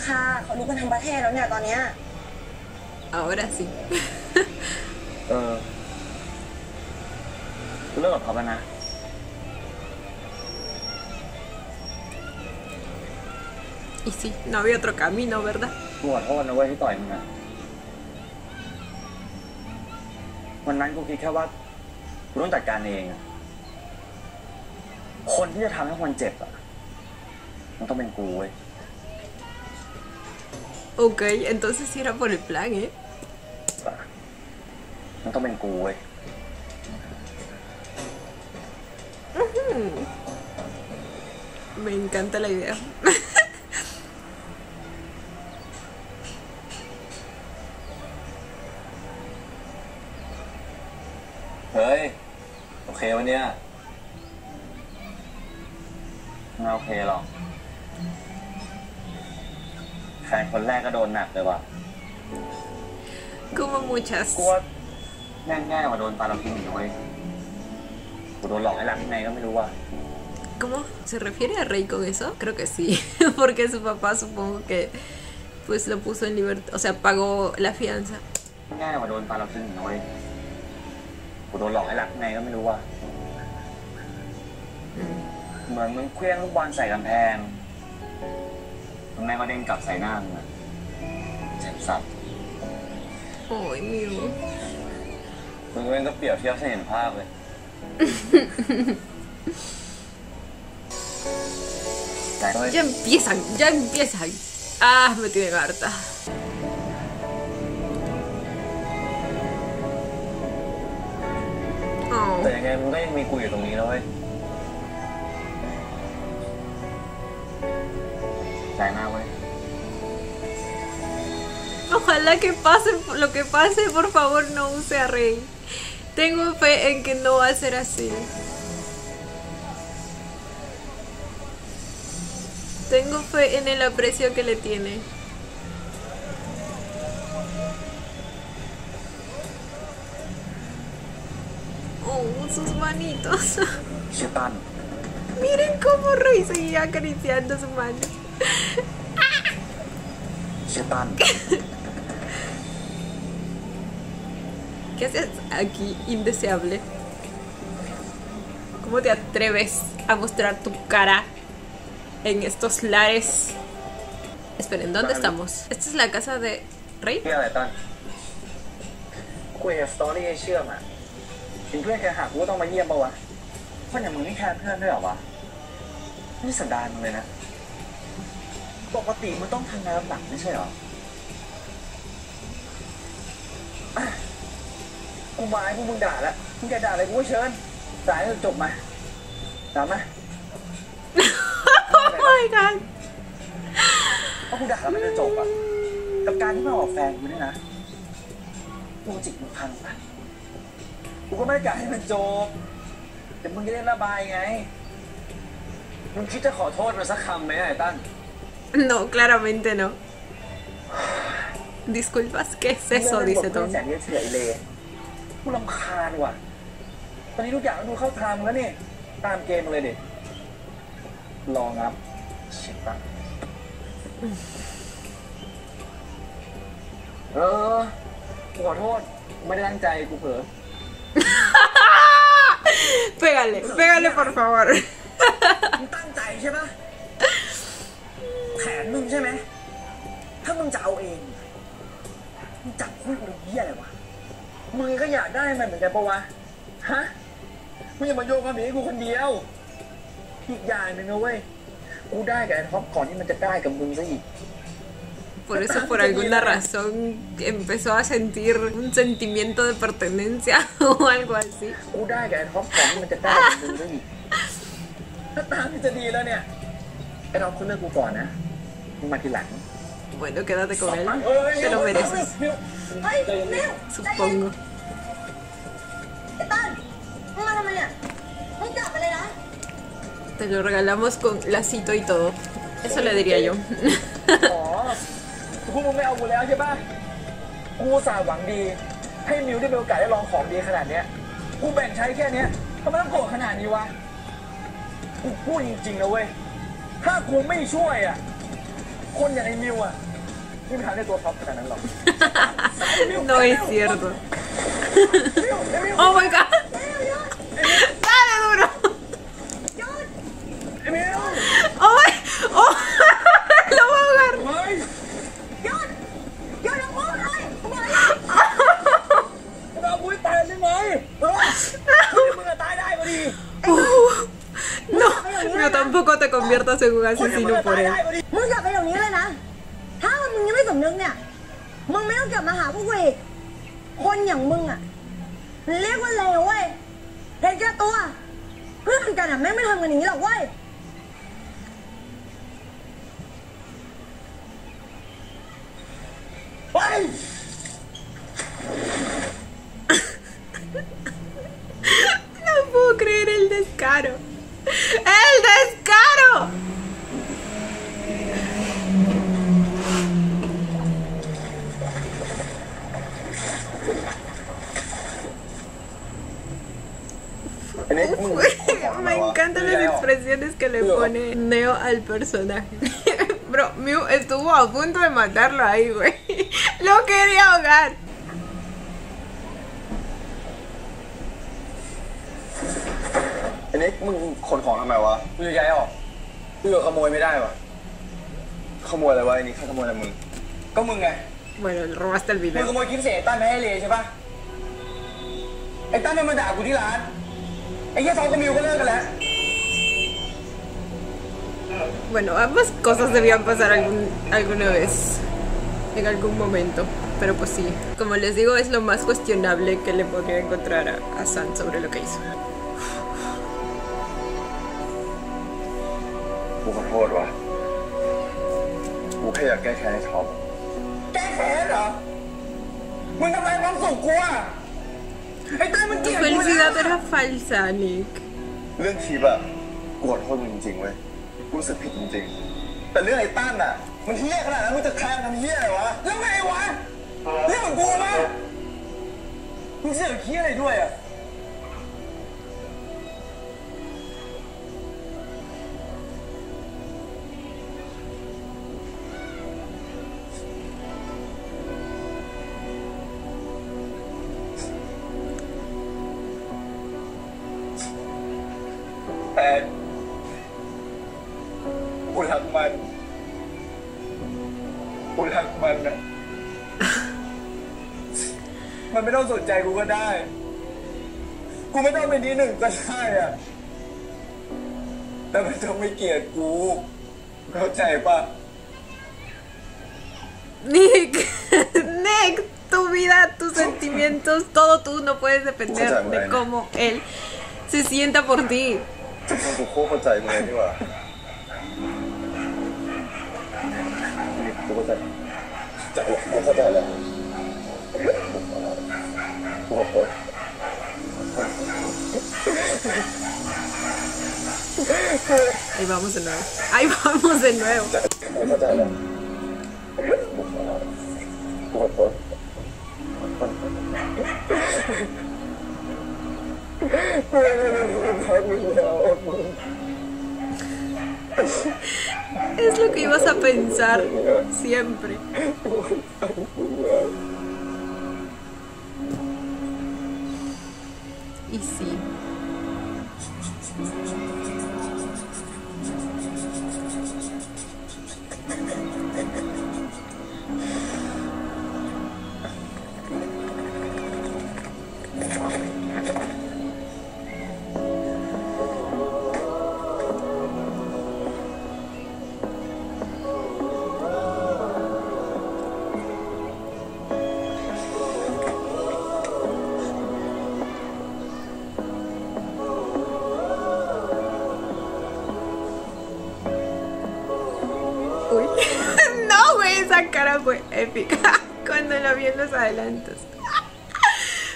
S2: ค่ะเขารู้กันทั้งประเทศแล้วเนี่ยตอนเนี้ย
S1: Ahora sí.
S4: กูเลิกกับเขาแล้วนะ
S1: Y sí, no había otro camino, ¿verdad?
S4: กูขอโทษนะเว้ยที่ต่อยมึงอะวันนั้นกูคิดแค่ว่ากูต้องจัดการเองอะคนที่จะทำให้คนเจ็บอะมันต้องเป็นกูเว้ย
S1: Ok, entonces sí era por el plan, ¿eh?
S4: มันต้องเป็นกูเว้ย
S1: Me encanta la idea.
S4: เฮ้ยโอเควะเนี่ยไม่โอเคหรอกแฟนคนแรกก็โดนหนักเลยว่ะ
S1: Como muchas.
S4: กูว่าแง่ๆกว่าโดนปลาเรากินอีกเว้ยกูโดนหลอกให้รักยังไงก็ไม่รู้ว่ะ
S1: ¿Cómo? ¿Se refiere a Rey con eso? Creo que sí. Porque su papá supongo que pues lo puso en libertad. O sea, pagó la fianza.
S4: ง่ายกว่าโดนปลาเรากินอีกเว้ยกูโดนหลอกให้รักยังไงก็ไม่รู้ว่ะเหมือนมึงเคลื่อนลูกบอลใส่กำแพงแม่ก็เด้งกลับใส่หน้ามึงอะเจ็บสัตว์
S1: Ay, mío.
S4: มึงเองก็เปรียบเทียบให้เห็นภาพเลย
S1: Ya empiezan, ya empiezan. Ah, me tienen harta. Oh.
S4: แต่ยังไงมึงก็ยังมีกูอยู่ตรงนี้นะเว้ยใจมากเว้ย
S1: Ojalá que pase lo que pase, por favor no use a Rey. Tengo fe en que no va a ser así. Tengo fe en el aprecio que le tiene. Oh, sus manitos.
S4: เชี่ยตัน
S1: Miren cómo Rey seguía acariciando su mano.
S4: เชี่ยตัน
S1: ¿Qué haces aquí, indeseable? ¿Cómo te atreves a mostrar tu cara en estos lares? Esperen, ¿dónde estamos? Esta es la casa de Rey.
S4: เรื่องอะไรตั้นคุยกับสตอรี่ให้เชื่อมอ่ะถึงเพื่อนแกหักกูก็ต้องมาเยี่ยมปะวะคนอย่างมึงนี่แค่เพื่อนด้วยเหรอวะนี่สันดานมึงเลยนะปกติมึงต้องทำงานหนักไม่ใช่เหรออ่ะกูมาให้พวกมึงด่าแล้วมึงแกด่าอะไรกูก็เชิญด่าให้จบมาด่ามา
S1: Oh my god
S4: เพราะกูด่าแล้วมันจะจบอ่ะกับการที่มาออกแฟนกูเนี่ยนะกูจิกมึงพังปะกูก็ไม่ได้กะให้มันจบแต่มึงจะได้ระบายไงมึงคิดจะขอโทษมันสักคำไหมไอ้ตั้น
S1: No, claramente no. Disculpas, ¿qué es eso? Dice Tom.
S4: แสนเฉยเลยกูรำคาญว่ะตอนนี้ทุกอย่างมันดูเข้าทางแล้วนี่ตามเกมเลยดิลองครับเช็ดตั้งกูขอโทษไม่ได้ตั้งใจกูเผลอ
S1: Pégale, pégale por favor.
S4: มึงตั้งใจใช่ปะแผนมึงใช่ไหมถ้ามึงจะเอาเองมึงจับคู่กูเป็นเหี้ยอะไรวะมึงก็อยากได้มันเหมือนกันปะวะฮะมึงอย่ามาโยงความผิดให้กูคนเดียวอีกอย่างหนึ่งนะเว้ยกูได้กับไอ้ท็อปก่อนที่มันจะได้กับมึงซะอีก
S1: Por eso, por alguna razón, empezó a sentir un sentimiento de pertenencia o algo así.
S4: กูได้กับไอ้ท็อปก่อนที่มันจะได้กับมึงซะอีกถ้าตามที่จะดีแล้วเนี่ยไอ้ท็อปคุณเลือกกูก่อนนะมึงมาทีหลัง
S1: Bueno, quédate con él. Te lo mereces.
S2: เฮ้ยมิว
S1: Supongo.
S2: ไอ้ตั้นมึงมาทำไมเนี่ยมึงกลับไปเลยนะ
S1: Te lo regalamos con lacito y todo. Eso le diría yo.
S4: อ๋อพวกมึงไม่เอากูแล้วใช่ปะกูอุตส่าห์หวังดี ให้มิวได้มีโอกาสได้ลองของดีขนาดเนี้ยกูแบ่งใช้แค่เนี้ยทำไมต้องโกรธขนาดนี้วะกูพูดจริงๆนะเว้ยถ้ากูไม่ช่วยอ่ะคนอย่างไอ้มิวอ่ะไม่มีทางได้ตัวท็อปขนาดนั้นหรอก
S1: No es cierto.
S4: มิวไอ้มิว
S1: Oh my god. Dale duro.
S4: ไอ้มิว
S1: Oh my. Oh. Lo voy a ahogar.
S4: เฮ้ย
S2: หยุดทั้งคู่เลยกูบอกให้
S4: มึงเอากูให้ตายได้ไหมเออมึงจะตายได้พอดี
S1: No, yo tampoco te conviertas en un
S4: คนอย่างมึง
S1: asesino
S4: จะ
S1: por
S4: ตาย
S1: él.
S4: ได้พอดี
S2: มึงกลับไปเดี๋ยวนี้เลยนะ ถ้ามึงยังไม่สำนึกเนี่ย มึงไม่ต้องกลับมาหาพวกกูอีกคนอย่างมึงอ่ะเรียกว่าเลวเว้ยเห็นแก่ตัว เพื่อนกันอ่ะแม่งไม่ทำกันอย่างนี้หรอกเว้ย
S4: ไป
S1: No puedo creer el descaro. ¡El descaro! Me encantan las expresiones que le pone Neo al personaje. Bro, Mew estuvo a punto de matarlo ahí, güey. Lo quería ahogar.
S3: ไอ้นิกมึงขนของทำไมวะ
S4: กูจะย้ายออกกูจะขโมยไม่ได้วะ
S3: ขโมยอะไรวะไอ้นิกใครขโมยอะไรมึง
S4: ก็มึงไง
S1: Bueno, le robaste el
S4: มึง
S1: video.
S4: ขโมยคลิปเสียงไอ้ตั้นไปให้เลใช่ปะไอ้ตั้นมันมาด่ากูที่ร้าน ไอ้เหี้ยท็อปกับมิวก็เลิกกันแล้ว
S1: Bueno, ambas cosas debían pasar alguna vez, en algún momento. Pero pues sí, como les digo, es lo más cuestionable que le podría encontrar a San sobre lo que hizo.
S3: กูขอโทษวะกูแค่อยากแก้แค้นให้ท็อป
S4: แก้แค้นเหรอ มึงทำลายความสุขกูอ่ะ ไอ้ตั้นมันเกลีย
S1: Tu
S4: ดกูนะ
S1: felicidad era falsa, Nick.
S3: เรื่องทีแบบกูขอโทษมึงจริงๆเว้ยกูรู้สึกผิดจริงๆแต่เรื่องไอ้ตั้นอ่ะมันเหี้ยขนาดนั้นมึงจะแค้นทำเหี้ยอะไรวะ
S4: แล้วไงวะเรื่องของกูปะมึงเสือกเหี้ยอะไรด้วยอ่ะ
S5: นกูรักมันนะ มันไม่ต้องสนใจกูก็ได้ กูไม่ต้องเป็นที่หนึ่งก็ได้อะแต่มันต้องไม่เกลียดกูเข้าใจปะ
S1: Nick, Nick, tu vida, tus sentimientos, todo tú no puedes depender de cómo él se sienta por ti.
S3: กูโคตรเข้าใจมึงเลยดีกว่ากูเข้าใจแล้วกูขอโทษ
S1: Ahí vamos de nuevo. Ahí vamos de nuevo.
S3: กูเข้าใจแล้วกูขอโทษ
S1: Es lo que ibas a pensar siempre. Y sí. Uy. No, güey, esa cara fue épica cuando la vi en los adelantos.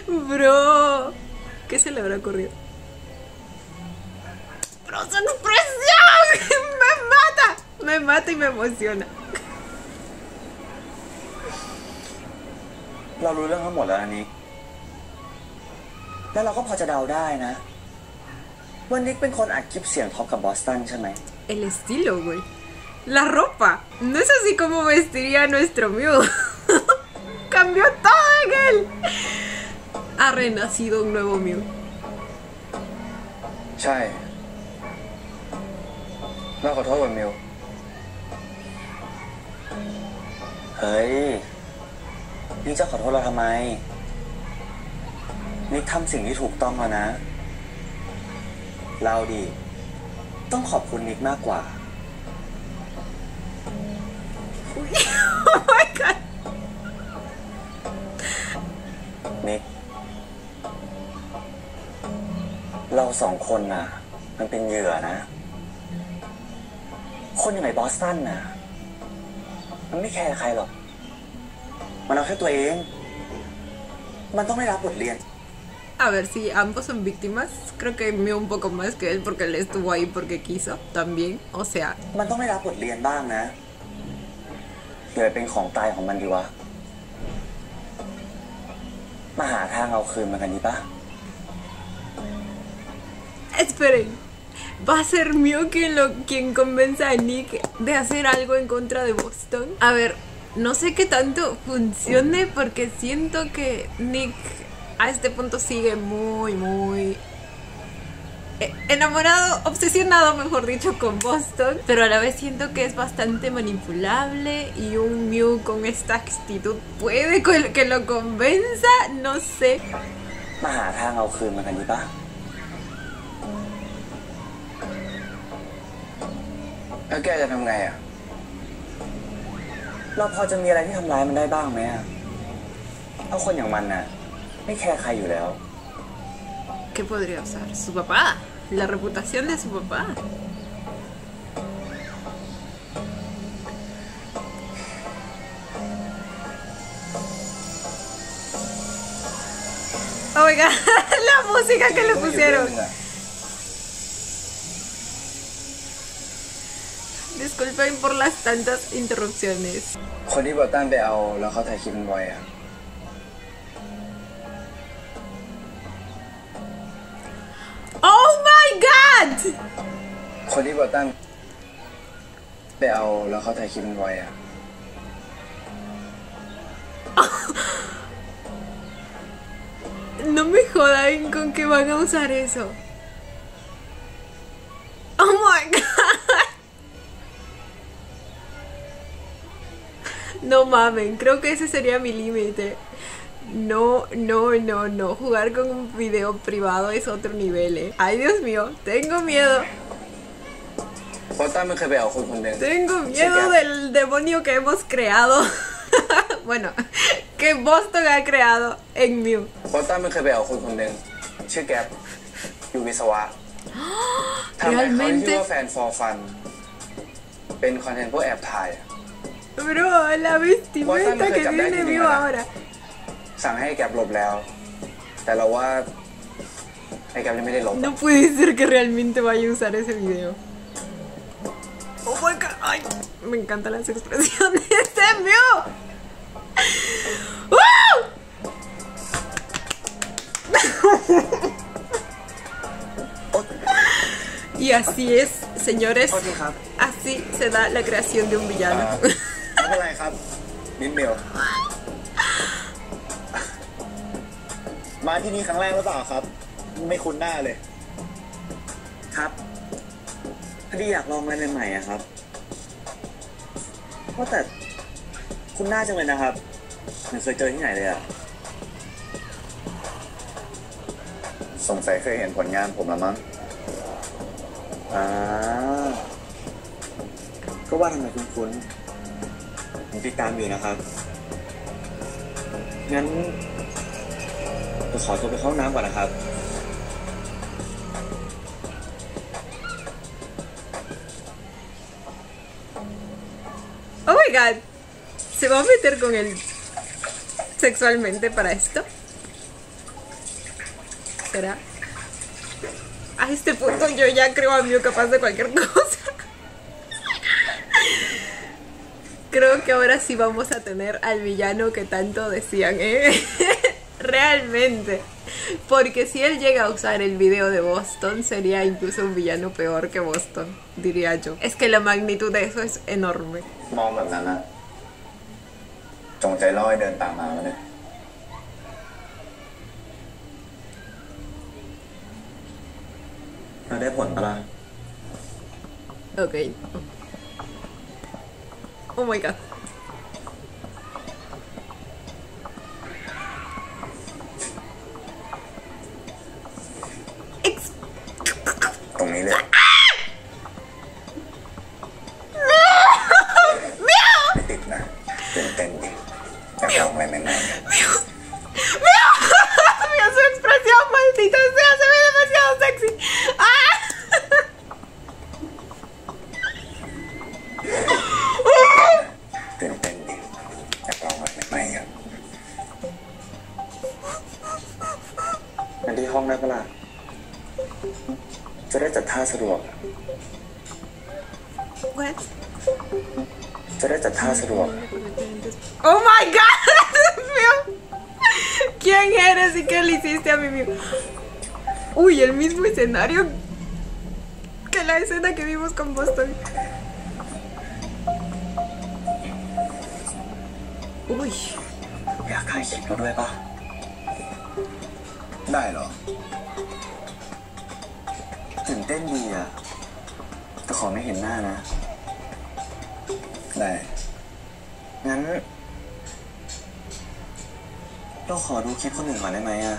S1: Bro, ¿qué se le habrá ocurrido? Bro, su expresión me mata y me emociona.
S4: เรารู้เรื่องทั้งหมดแล้วนิกแล้วเราก็พอจะเดาได้นะว่านิกเป็นคนอัดคลิปเสียงท็อปกับบอสตันใช่ไหม
S1: El estilo, güey. La ropa. No es así como vestiría nuestro Mew. Cambió todo en él. Ha renacido un nuevo Mew.
S3: ใช่เราขอโทษกับมิว
S4: เฮ้ยนิกจะขอโทษเราทำไมนิกทำสิ่งที่ถูกต้องแล้วนะเราดิต้องขอบคุณนิกมากกว่า
S1: Oh my god.
S4: นิกเราสองคนน่ะมันเป็นเหยื่อนะ คนอย่างไอ้บอสตันน่ะมันไม่แคร์ใครหรอกมันเอาแค่ตัวเองมันต้องได้รับบทเรียน
S1: A ver, si ambos son víctimas, creo que Mew un poco más que él porque él estuvo ahí porque quiso también. O sea,
S4: มันต้องได้รับบทเรียนบ้างนะอย่าไปเป็นของตายของมันดีวะมาหาทางเอาคืนมันกันดีปะ
S1: esperen. ¿Va a ser Mew quien convenza a Nick de hacer algo en contra de Boston? A ver, no sé qué tanto funcione porque siento que Nick a este punto sigue muy enamorado, obsesionado, mejor dicho, con Boston, pero a la vez siento que es bastante manipulable y un Mew con esta actitud puede que lo convenza, no sé.
S4: มาหาทางเอาคืนมันกันดีปะ
S3: แล้วแกจะทำไงอ่ะ
S4: เราพอจะมีอะไรที่ทำร้ายมันได้บ้างไหมอะเอาคนอย่างมันน่ะไม่แคร์ใครอยู่แล้ว
S1: ¿Qué podría usar? Su papá, la reputación de su papá. Oiga, la música que le pusieron. Disculpen por las tantas interrupciones.
S3: คนที่บอสตันไปเอาแล้วเขาถ่ายคลิปมันไว้อ่ะ
S1: Oh my god!
S3: คนที่บอสตันไปเอาแล้วเขาถ่ายคลิปมันไว้อ่ะ
S1: No me jodan con que van a usar eso. No mamen, creo que ese sería mi límite. No. Jugar con un video privado es otro nivel, ¿eh? Ay, Dios mío, tengo miedo.
S3: เพราะตั้มไม่เคยไปเอาคนคนหนึ่ง
S1: Tengo miedo del demonio que hemos creado. Bueno, que Boston ha creado en Mew.
S3: เพราะตั้มไม่เคยไปเอาคนคนหนึ่งชื่อแก๊ปอยู่วิศวะทำให้เขาชื่อว่าแฟน for fun เป็นคอนเทนต์พวกแอบถ่าย
S1: Bro, la vestimenta que tiene Mew ahora.
S3: สั่งให้แก๊ปลบแล้ว แต่เราว่าไอ้แก๊ปยังไม่ได้ลบ
S1: No puede ser que realmente vaya a usar ese video. Oh my god, ay, me encantan las expresiones de Mew. ¡Wow! Y así es, señores, así se da la creación de un villano.
S5: ไม่เป็นไรครับนิดเดียวมาที่นี่ครั้งแรกหรือเปล่าครับไม่คุ้นหน้าเลย
S4: ครับพอดีอยากลองอะไรใหม่ๆอะครับว่าแต่คุณน่าจังเลยนะครับไม่เคยเจอที่ไหนเลยอะ
S5: สงสัยเคยเห็นผลงานผมละมั้ง
S4: ก็ว่าทำไมคุ้นๆผมติดตามอยู่นะครับงั้นจะขอตัวไปเข้าห้องน้ำก่อนนะครับ
S1: Oh my god, ¿se va a meter con él sexualmente para esto? ¿Será? A este punto yo ya creo a Mew capaz de cualquier cosa. Creo que ahora sí vamos a tener al villano que tanto decían, ¿eh? Realmente. Porque si él llega a usar el video de Boston, sería incluso un villano peor que Boston, diría yo. Es que la magnitud de eso es enorme.
S5: มองแบบนั้นนะจงใจล่อให้เดินตามมาแล้วเนี่ยเราได้ผลปะล่ะ
S1: Ok. Oh my god.
S5: ตรงนี้เลยไม่ติดนะตื่นเต้นดิอยากลองอะไรใหม่ๆ
S1: Mira su expresión, maldita sea, se ve demasiado sexy. ¡Ah!
S5: ตื่นเต้นดิอยากลองอะไรใหม่ๆครับ
S4: งั้นที่ห้องได้ปะล่ะจะได้จัดท่าสะดวก
S1: What?
S4: จะได้จัดท่าสะดวก
S1: Oh my god, Dios mío. ¿Quién eres y qué le hiciste a mi amigo? Uy, el mismo escenario que la escena que vimos con Boston. Uy.
S4: อยากถ่ายคลิปเราด้วยปะ
S5: ได้เหรอ
S4: ตื่นเต้นดีอะแต่ขอไม่เห็นหน้านะ
S5: ได้
S4: งั้นเราขอดูคลิปคนอื่นก่อนได้ไหมอะ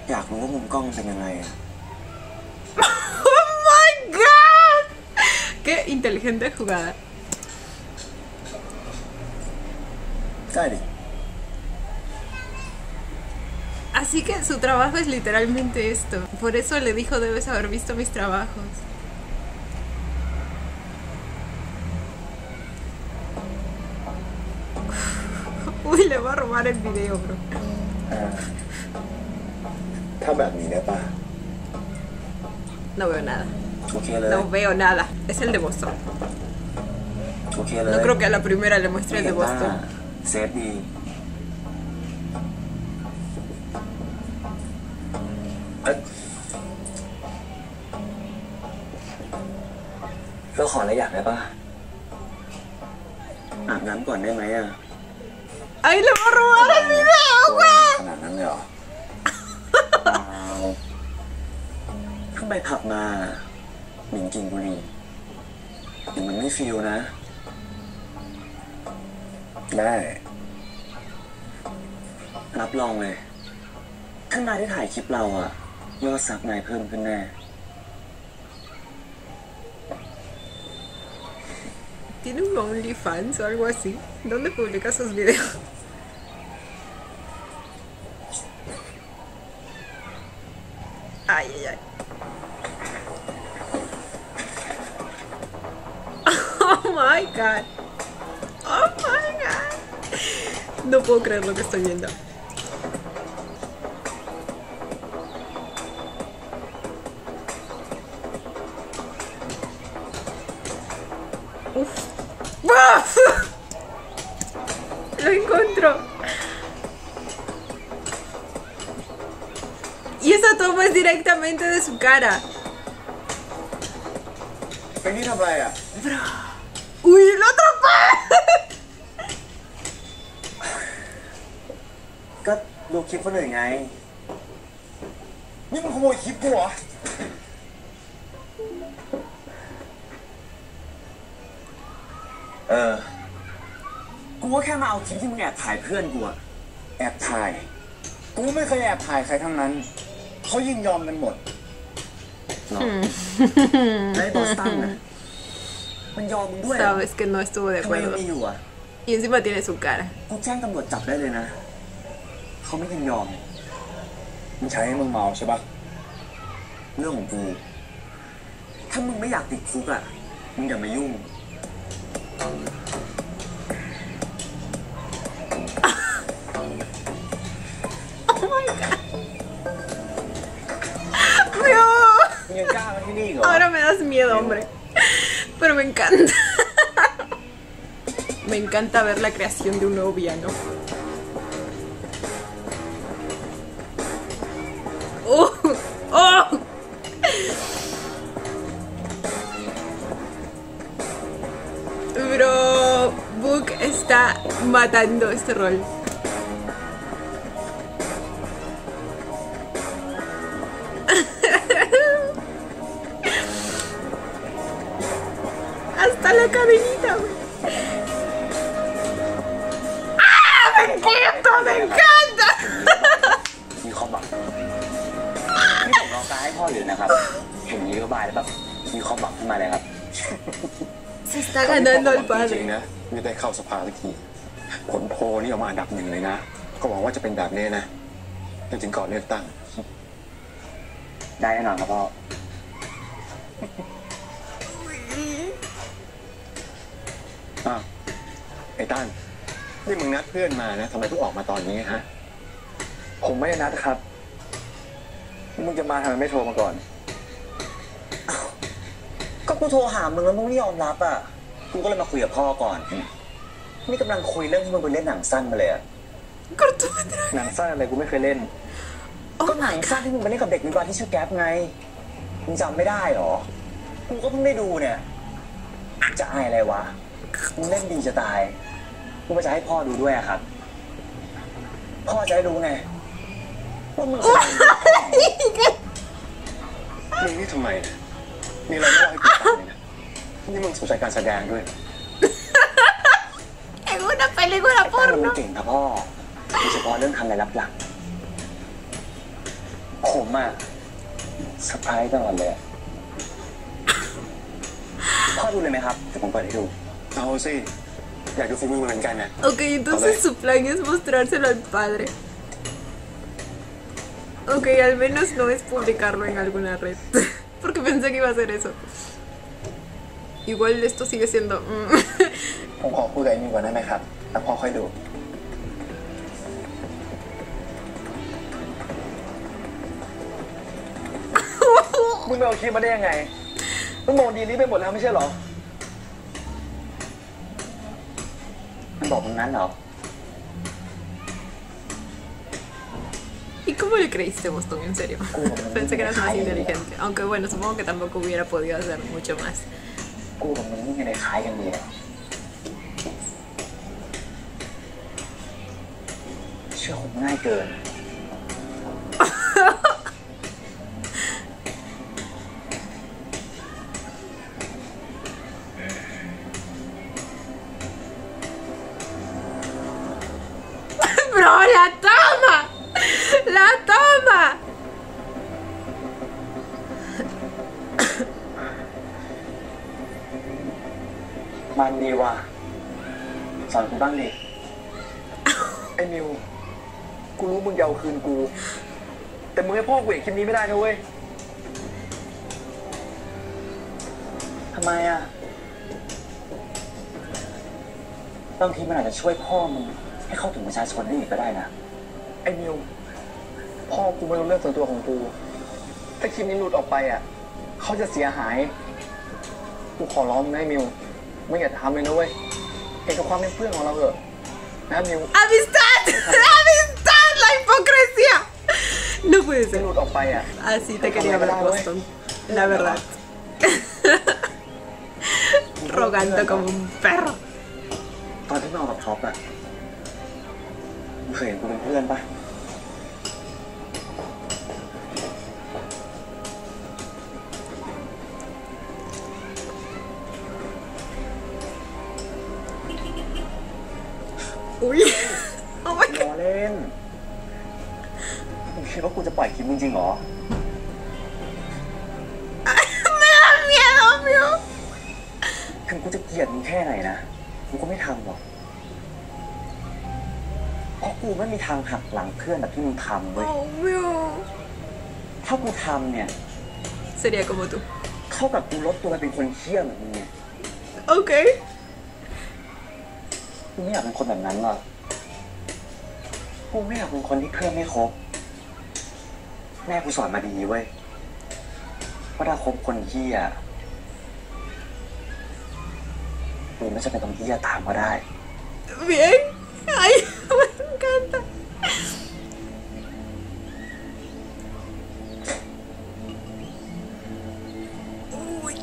S4: อยากรู้ว่ามุมกล้องเป็นยังไงอะ
S1: Oh my god. Qué inteligente jugada.
S5: ได้ดิ
S1: Así que su trabajo es literalmente esto. Por eso le dijo, debes haber visto mis trabajos. Uy, le va a robar el video, bro.
S5: ถ้าแบบนี้ได้ปะ
S1: No veo nada.
S4: โอเคเลย
S1: No veo nada. Es el de Boston.
S4: โอเคเลย
S1: No creo que a la primera le muestre el de Boston.
S4: เซฟดี เราขออะไรอยากได้ปะอาบน้ำก่อนได้ไหมอะ
S1: ¡Ay, le va a robar el video,
S5: ตัว
S1: güey!
S5: ขนาดนั้นเลยเหรอ
S4: เปล่าเพิ่งไปผับมาหมิงกินบุหรี่เดี๋ยวมันไม่ฟิลนะ
S5: ได้
S4: รับรองเลยถ้านายได้ถ่ายคลิปเราอะยอดซับนายเพิ่มขึ้นแน่
S1: Tiene un OnlyFans o algo así. ¿Dónde publica sus videos? Ay, ay, ay. Oh my god. Oh my god. No puedo creer lo que estoy viendo. Uf. Lo encontró. Y esa toma es directamente de su cara.
S5: ไปนี่ทำอะไรอ่ะ
S1: ¡Uy, lo atrapé!
S4: ก็ดูคลิปคนอื่นไง
S5: นี่มันขโมยคลิปกูเหรอ
S4: กูก็แค่มาเอาคลิปที่มึงแอบถ่ายเพื่อนกูอะ
S5: แอบถ่าย กูไม่เคยแอบถ่ายใครทั้งนั้น เขายินยอมกันหมด
S4: หรอแล้วไอ้บอสตันนะมันยอมมึงด้วยเหรอ
S1: Sabes que no estuvo de
S4: ทำไม
S1: acuerdo.
S4: ยังมีอยู่อะ
S1: Y encima tiene su cara.
S4: กูแจ้งตำรวจจับได้เลยนะ เขาไม่ยินยอม
S5: มันใช้ให้มึงเมาใช่ปะ
S4: เรื่องของกู ถ้ามึงไม่อยากติดคุกอะมึงอย่ามายุ่ง
S1: Oh my god. Pero...
S4: มึงยังกล้ามาที่นี่เหรอ
S1: Ahora me das miedo, hombre. Pero me encanta. Me encanta ver la creación de un nuevo villano. ¡Oh! ¡Oh! Bro, Book está matando este rol. Hasta la cadenita, güey. ¡Ah! ¡Me encanta! ¡Me encanta!
S4: มีคอมบักนี่ผมลองการให้พ่ออยู่นะครับ เห็นนโยบายแล้วแบบมีคอมบักขึ้นมาเลยครับ
S1: Se está ganando el
S5: จริ
S1: padre.
S5: งๆนะไม่ได้เข้าสภาสักทีผลโพลนี่ออกมาอันดับหนึ่งเลยนะ ก็หวังว่าจะเป็นแบบนี้นะจนถึงก่อนเลือกตั้ง
S4: ได้แน่นอนครับพ่อ
S5: อ้าวไอ้ตั้นนี่มึงนัดเพื่อนมานะทำไมเพิ่งออกมาตอนนี้ฮะ
S4: ผมไม่ได้นัดครับ มึงจะมาทำไมไม่โทรมาก่อน ก็กูโทรหามึงแล้วมึงไม่ยอมรับอ่ะ กูก็เลยมาคุยกับพ่อก่อน นี่กำลังคุยเรื่องที่มึงไปเล่นหนังสั้นมาเลยอะ
S1: Cortometraje.
S4: หนังสั้นอะไรกูไม่เคยเล่น ก็หนังสั้นที่มึงไปเล่นกับเด็กวิบาที่ชื่อแก๊ปไง มึงจำไม่ได้หรอ กูก็เพิ่งได้ดูเนี่ย จะอายอะไรวะ มึงเล่นดีจะตาย กูจะให้พ่อดูด้วยอะครับ พ่อจะได้รู้ไงว่ามึงแสดงดี
S5: มึงนี่ทำไมเนี่ยมีอะไรไม่เล่าให้กูฟังเลยนะนี่มึงสนใจการแสดงด้วย
S1: En una película
S4: แต่มึง
S1: porno.
S4: เก่งครับพ่อโดยเฉพาะเรื่องทำอะไรลับหลัง ผมอะเซอร์ไพรส์ตลอดเลยอะพ่อดูเลยไหมครับเดี๋ยวผมเปิดให้ดู
S5: เอาสิ อยากดูฝีมือเหมือนกันนะ
S1: Ok, entonces su plan es mostrárselo al padre. Ok, al menos no es publicarlo en alguna red. Porque pensé que iba a hacer eso. Igual esto sigue siendo...
S5: ผมขอคุยกับไอ้นี่ก่อนได้ไหมครับ แล้วพ่อค่อยดู
S4: มึงไปเอาคลิปมาได้ยังไงมึงโมดีนี้ไปหมดแล้วไม่ใช่เหรอ มันบอกมึงนั้นเหรอ
S1: ¿Y cómo le creíste, Boston? En serio. Pensé que eras más inteligente. Aunque bueno, supongo que tampoco hubiera podido hacer mucho más.
S4: กูกับมึงนี่ไงคล้ายกันดีอะเชื่อผมง่ายเกิน
S1: Bro, la toma. La toma.
S4: มันดีว่ะสอนกูบ้างดิ ไอ้มิว กูรู้มึงจะเอาคืนกู แต่มึงให้พ่อกูเห็นคลิปนี้ไม่ได้นะเว้ยทำไมอ่ะบางทีมันอาจจะช่วยพ่อมึงให้เข้าถึงประชาชนได้อีกก็ได้นะ ไอ้มิว พ่อกูไม่รู้เรื่องส่วนตัวของกู ถ้าคลิปนี้หลุดออกไปอ่ะ เขาจะเสียหาย กูขอร้องมึงนะไอ้มิวไม่อย่าทำเลยนะเว้ยเห็นกับความเป็นเพื่อนของเราเถอะนะมิว
S1: Amistad. Amistad. La hipocresía. No puede
S4: จะ
S1: ser.
S4: หลุดออกไปอ่ะ
S1: Así te quería ver, Boston. La verdad. Rogando como un perro.
S4: ตอนที่นอนกับท็อปอ่ะมึงเคยเห็นกูเป็นเพื่อนปะ
S1: Uy. Oh my
S4: ล้อ
S1: god.
S4: เล่นมึงคิดว่ากูจะปล่อยคลิปมึงจริงเหรอ
S1: Me da miedo, mío.
S4: ถึงกูจะเกลียดมึงแค่ไหนนะกูก็ไม่ทำหรอกเพราะกูไม่มีทางหักหลังเพื่อนแบบที่มึงทำเว้ย
S1: Oh, mío.
S4: ถ้ากูทำเนี่ย
S1: Sería como tú.
S4: เท่ากับกูลดตัวไปเป็นคนเหี้ยเหมือนมึงเนี่ย
S1: Ok.
S4: กูไม่อยากเป็นคนแบบนั้นหรอกกูไม่อยากเป็นคนที่เพื่อนไม่คบแม่กูสอนมาดีเว้ยว่าถ้าคบคนเหี้ยกูไม่จำเป็นต้องเหี้ยตามก็ได้
S1: Bien. Ay, me encanta. Uy.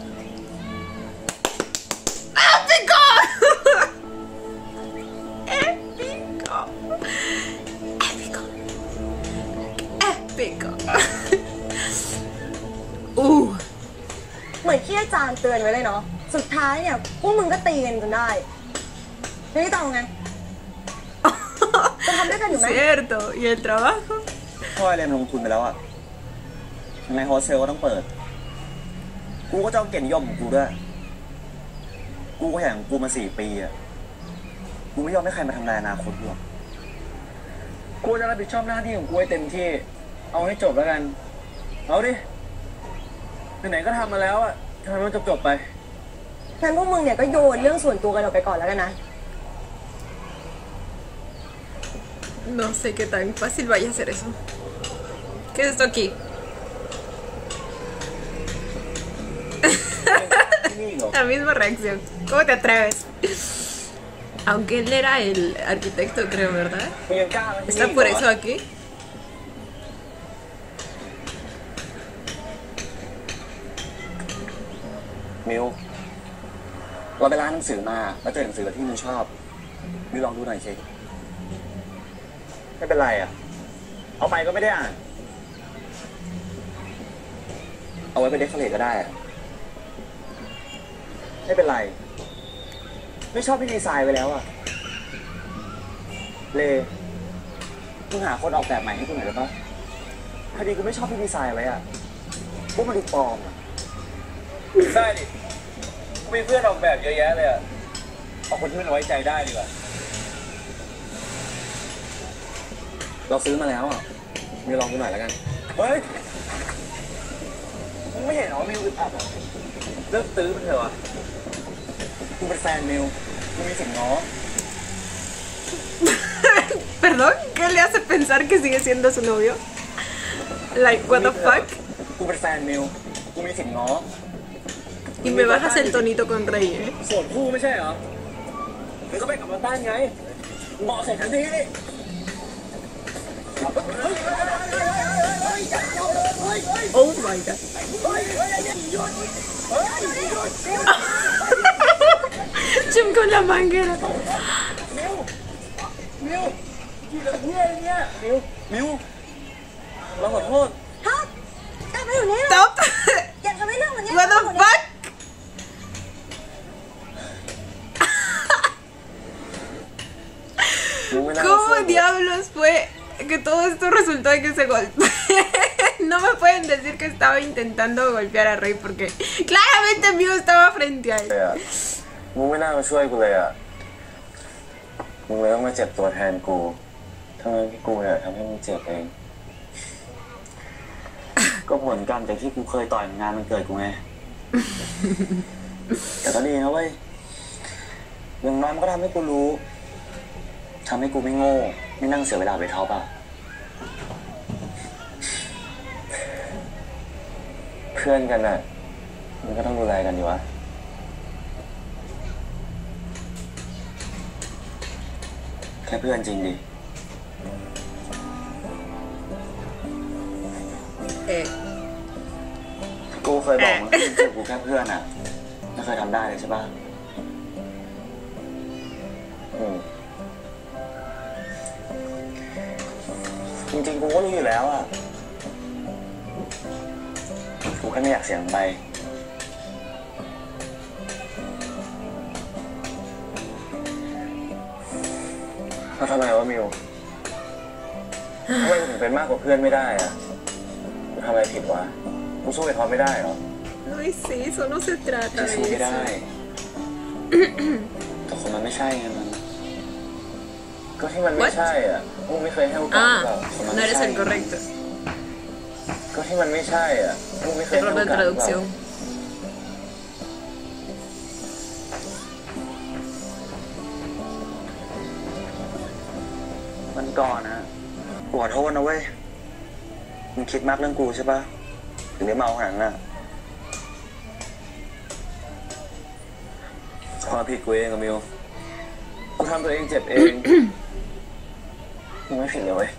S1: ¡Épico! Épico. Épico. Épico.
S2: เหมือนที่อาจารย์เตือนไว้เลยเนาะ สุดท้ายเนี่ยพวกมึงก็ตีกันจนได้นี่ต้องไง จะทำด้วยกันอยู่ไหม
S1: Cierto. ¿Y el trabajo?
S4: พ่อเรียนลงทุนไปแล้วอ่ะยังไงโฮสเทลก็ต้องเปิด กูก็จะเอาเกียรตินิยมของกูด้วย กูก็อย่างกูมา4 ปีอ่ะ กูไม่ยอมให้ใครมาทำลายอนาคตหรอก กูจะรับผิดชอบหน้าที่ของกูให้เต็มที่ เอาให้จบแล้วกัน เอาดิ ไหนๆก็ทำมาแล้วอ่ะทำไมมันจบๆไป
S2: งั้นพวกมึงเนี่ยก็โยนเรื่องส่วนตัวกันออกไปก่อนแล้วกันนะ
S1: No sé qué tan fácil vaya a ser eso. ¿Qué es esto aquí?
S4: ที่นี่เหรอ
S1: La misma reacción. ¿Cómo te atreves? Aunque él era el arquitecto, creo, ¿verdad?
S4: มึงยังกล้ามาที่
S1: ¿Está
S4: นี่
S1: por
S4: เหรอ
S1: eso aquí?
S4: มิว เราไปร้านหนังสือมา แล้วเจอหนังสือที่มิวชอบ มิวลองดูหน่อยสิ ไม่เป็นไรอ่ะ เอาไปก็ไม่ได้อ่าน เอาไว้ไปเดคอเรทก็ได้อะไม่เป็นไร ไม่ชอบที่ดีไซน์ไปแล้วอ่ะ เลมึงหาคนออกแบบใหม่ให้กูหน่อยได้ปะพอดีกูไม่ชอบที่ดีไซน์ไว้อ่ะพวกมันดูปลอมอ่ะได้ดิ กูมีเพื่อนออกแบบเยอะแยะเลยอ่ะ เอาคนที่มันไว้ใจได้ดีกว่า
S3: เราซื้อมาแล้วอ่ะมิวลองดูหน่อยแล้วกัน
S4: เฮ้ย มึงไม่เห็นเหรอมิวอึดอัดอ่ะเลิกซื้อมันเถอะวะกูเป็นแฟนมิวมึงมีสิทธิ์ง้อ
S1: ¿Perdón? ¿Qué le hace pensar que sigue siendo su novio? Like, what the fuck?
S4: กูเป็นแฟนมิวกูมีสิทธิ์ง้อ
S1: Y me bajas el tonito con Rey, ¿eh?
S4: ส่วนคู่ไม่ใช่เหรอมึงก็ไปกับมันต้านไงเหมาะใส่ทันทีดิ
S1: Oh my god. Jim con la manguera.
S4: มิวกี่กับเพื่อนเนี่ยมิวเราขอโทษ
S2: ฮะกลับมาอยู่นี่นะ
S1: Stop.
S2: อยากทำให้เรื่องมันเนี่ย
S1: What the fuck? ¿Cómo diablos fue que todo esto resultó en que se golpeó? No me pueden decir que estaba intentando golpear a Rey porque claramente Mew estaba frente a él.
S4: มึงไม่น่ามาช่วยกูเลยอ่ะมึงเลยต้องมาเจ็บตัวแทนกูทั้งที่กูเนี่ยทำให้มึงเจ็บเอง ก็ผลกรรมจากที่กูเคยต่อยงานมันเกิดกูไง แต่ก็ดีนะเว้ยอย่างน้อยมันก็ทำให้กูรู้ทำให้กูไม่โง่ไม่นั่งเสียเวลาไปท็อปอ่ะเพื่อนกันอ่ะมันก็ต้องดูแลกันอยู่วะแค่เพื่อนจริงดิ กูเคยบอกมึงเจอกูแค่เพื่อนอ่ะไม่เคยทำได้เลยใช่ปะจริงๆกูก็รู้อยู่แล้วอ่ะกูแค่ไม่อยากเสียงไปแล้วทำไมวะมิวทำไมถึงเป็นมากกว่าเพื่อนไม่ได้อ่ะกูทำอะไรผิดวะกูสู้ไปท็อปไม่ได้หรอ
S1: Ay, sí, eso no se trata
S4: จะ
S1: de
S4: สู้ไม่
S1: eso.
S4: ได้ แต่คนมันไม่ใช่ไงมันก็ที่มันไม่ใช่อ่ะมึงไม่เคยให้โอกาสหรอกคนมัน
S1: No
S4: ไม่
S1: eres
S4: ใช่
S1: el correcto.
S4: ก็ที่มันไม่ใช่อ่ะมึงไม่เคยให้
S1: Error
S4: โอ
S1: de
S4: กาสหรอก
S1: traducción.
S4: มันก่อนนะกูขอโทษนะเว้ยมึงคิดมากเรื่องกูใช่ปะถึงได้เมาขนาดนั้นน่ะความผิดกูเองกับมิวกูทำตัวเองเจ็บเอง มึงไม่ผิดเลยเว้ย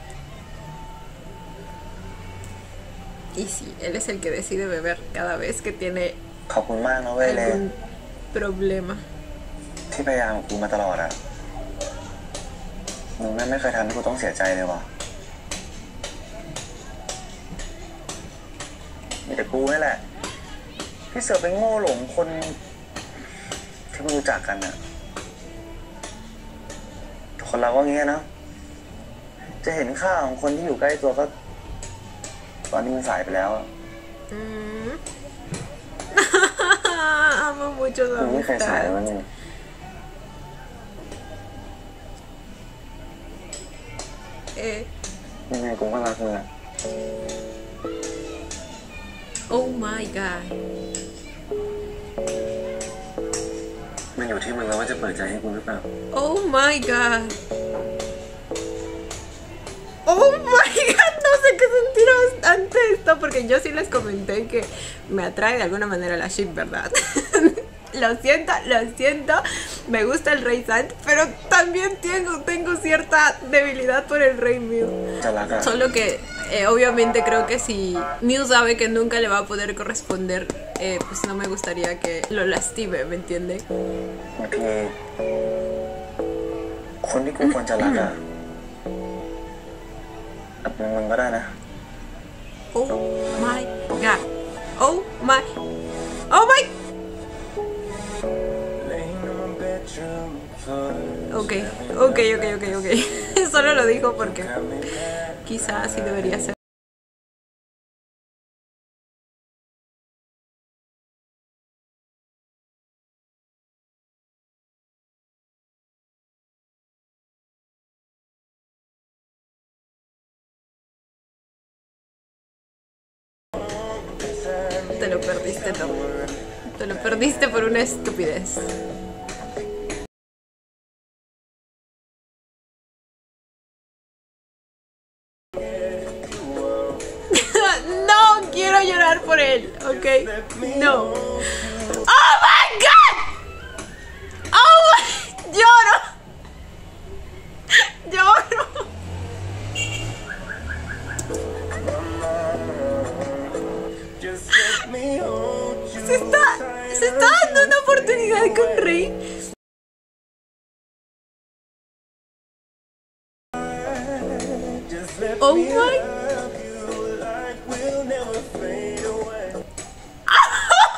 S1: Y sí, él es el que decide beber cada vez que tiene
S4: ขอบคุณมากนะเว้ยเลย
S1: algún problema.
S4: ที่พยายามกับกูมาตลอดอ่ะมึงไม่เคยทำให้กูต้องเสียใจเลยว่ะมีแต่กูนี่แหละที่เสือไปโง่หลงคนที่ไม่รู้จักกันอ่ะคนเราก็งี้นะจะเห็นค่าของคนที่อยู่ใกล้ตัวก็ตอนนี้มันสายไปแล้วอ่ะ
S1: Amo mucho su
S4: มึงไม่เคยสาย
S1: amistad.
S4: มันนี่ ยังไงกูก็รักมึงอ่ะ
S1: Oh my god.
S4: มันอยู่ที่มึงแล้วว่าจะเปิดใจให้กูหรือเปล่า
S1: Oh my god. Oh my god, no sé qué sentir ante esto, porque yo sí les comenté que me atrae de alguna manera la ship, ¿verdad? Lo siento, me gusta el Rey Sant, pero también tengo cierta debilidad por el Rey Mew.
S4: จะรักอ่ะ
S1: Solo que obviamente creo que si Mew sabe que nunca le va a poder corresponder, pues no me gustaría que lo lastime, ¿me entiende?
S4: บางทีคนที่กูควรจะรักอ่ะอาจเป็นมึงก็ได้นะ
S1: Oh my god. Oh my. Oh my. Ok. Solo lo digo porque quizás así debería ser. Te lo perdiste todo. Te lo perdiste por una estupidez. No quiero llorar por él, ¿ok? No. ¡Oh my god! ¡Oh my! ¡Lloro! ¡Lloro! Se está dando una oportunidad con Rey. Oh my.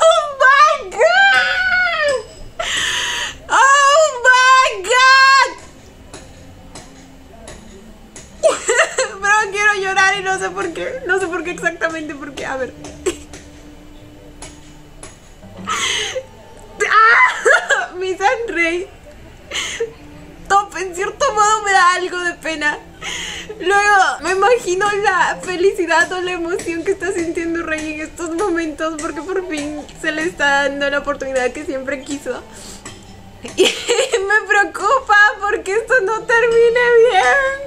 S1: Oh my god. Oh my god. y no sé por qué exactamente, porque, a ver. ¡Ah! Mi Rey. Top, en cierto modo me da algo de pena. Luego me imagino la felicidad o la emoción que está sintiendo Rey en estos momentos, porque por fin se le está dando la oportunidad que siempre quiso. Y me preocupa porque esto no termine bien.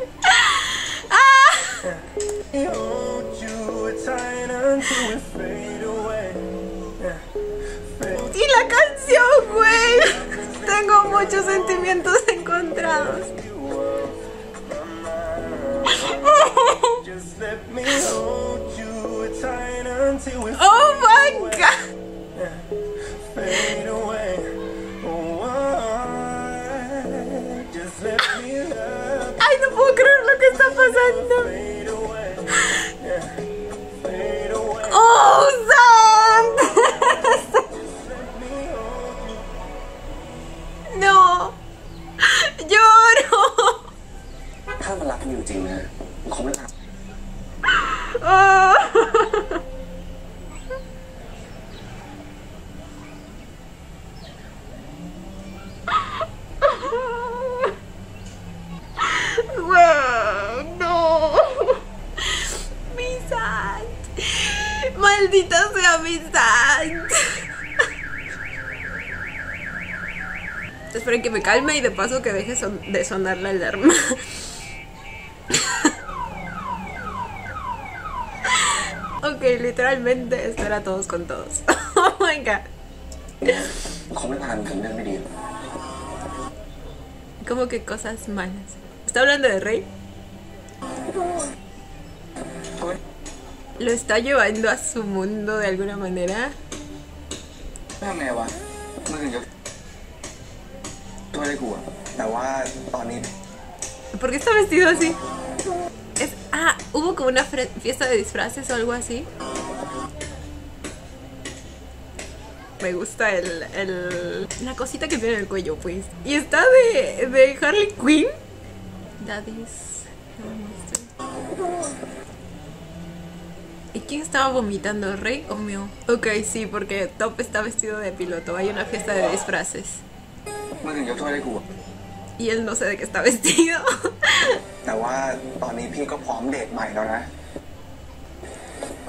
S1: Y la canción, güey. Tengo muchos sentimientos encontrados. Oh my God. Ay, no puedo creer lo que está pasando. Oh, Sam. No. Lloro.
S4: ถ้ามันรักอยู่จริงนะคงไม่รัก
S1: Oh. Güey, no. Mi Sad. Maldita sea mi Sad. Esperen que me calme y de paso que deje de sonar la alarma. Ok, literalmente esto era todos con todos. Oh my God.
S4: คงไม่พาถึงเรื่องไม่ดี
S1: ¿Cómo que cosas malas? ¿Está hablando de Rey? ¿Lo está llevando a su mundo de alguna manera?
S4: ทำไงวะมันถึงจะตัวอะไรกูอะแต่ว่าตอนนี้
S1: ¿Por qué está vestido así? Hubo como una fiesta de disfraces o algo así. Me gusta la cosita que tiene en el cuello, pues. Y está de Harley Quinn. Daddy's. ¿Y quién estaba vomitando, Rey o Mio? Ok, sí, porque Top está vestido de piloto. Hay una fiesta de disfraces.
S4: มันถึงจะตัวอะไรกูอะ
S1: Y él no sé de qué está vestido.
S4: แต่ว่าตอนนี้พี่ก็พร้อมเดทใหม่แล้วนะ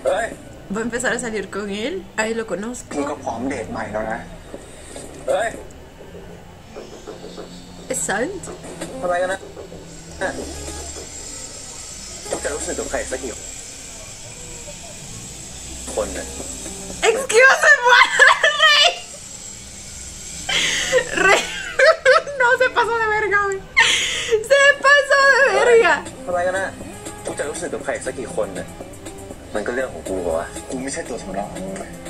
S4: เฮ้ย
S1: ¿Va a empezar a salir con él? Ahí lo
S4: พี่ก็
S1: conozco.
S4: พร้อมเดทใหม่แล้วนะเฮ้ย
S1: ¿Es Sant?
S4: ทำไมกันนะจะรู้สึกกับใครสักกี่คนเนี่ย
S1: Excuse me, Rey. Rey. No, se pasó de verga, güey. Se pasó de verga.
S4: ทำไมกันนะจะรู้สึกกับใครสักกี่คนเนี่ยมันก็เรื่องของกูวะกูไม่ใช่ตัวสำรอง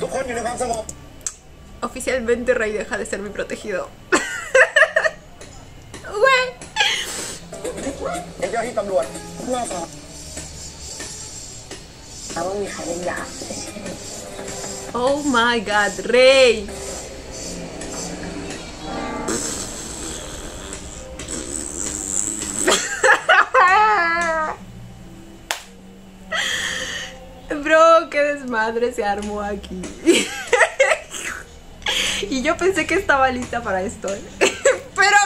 S4: ทุกคนอยู่ในความสงบ
S1: Oficialmente Rey deja de ser mi protegido. Güey.
S5: ไอ้เจ้าที่ตำรวจ
S2: แน่ใจแล้วว่ามีใครเล่นยา
S1: Oh my God, Rey. Bro, qué desmadre se armó aquí. Y yo pensé que estaba lista para esto, ¿eh? Pero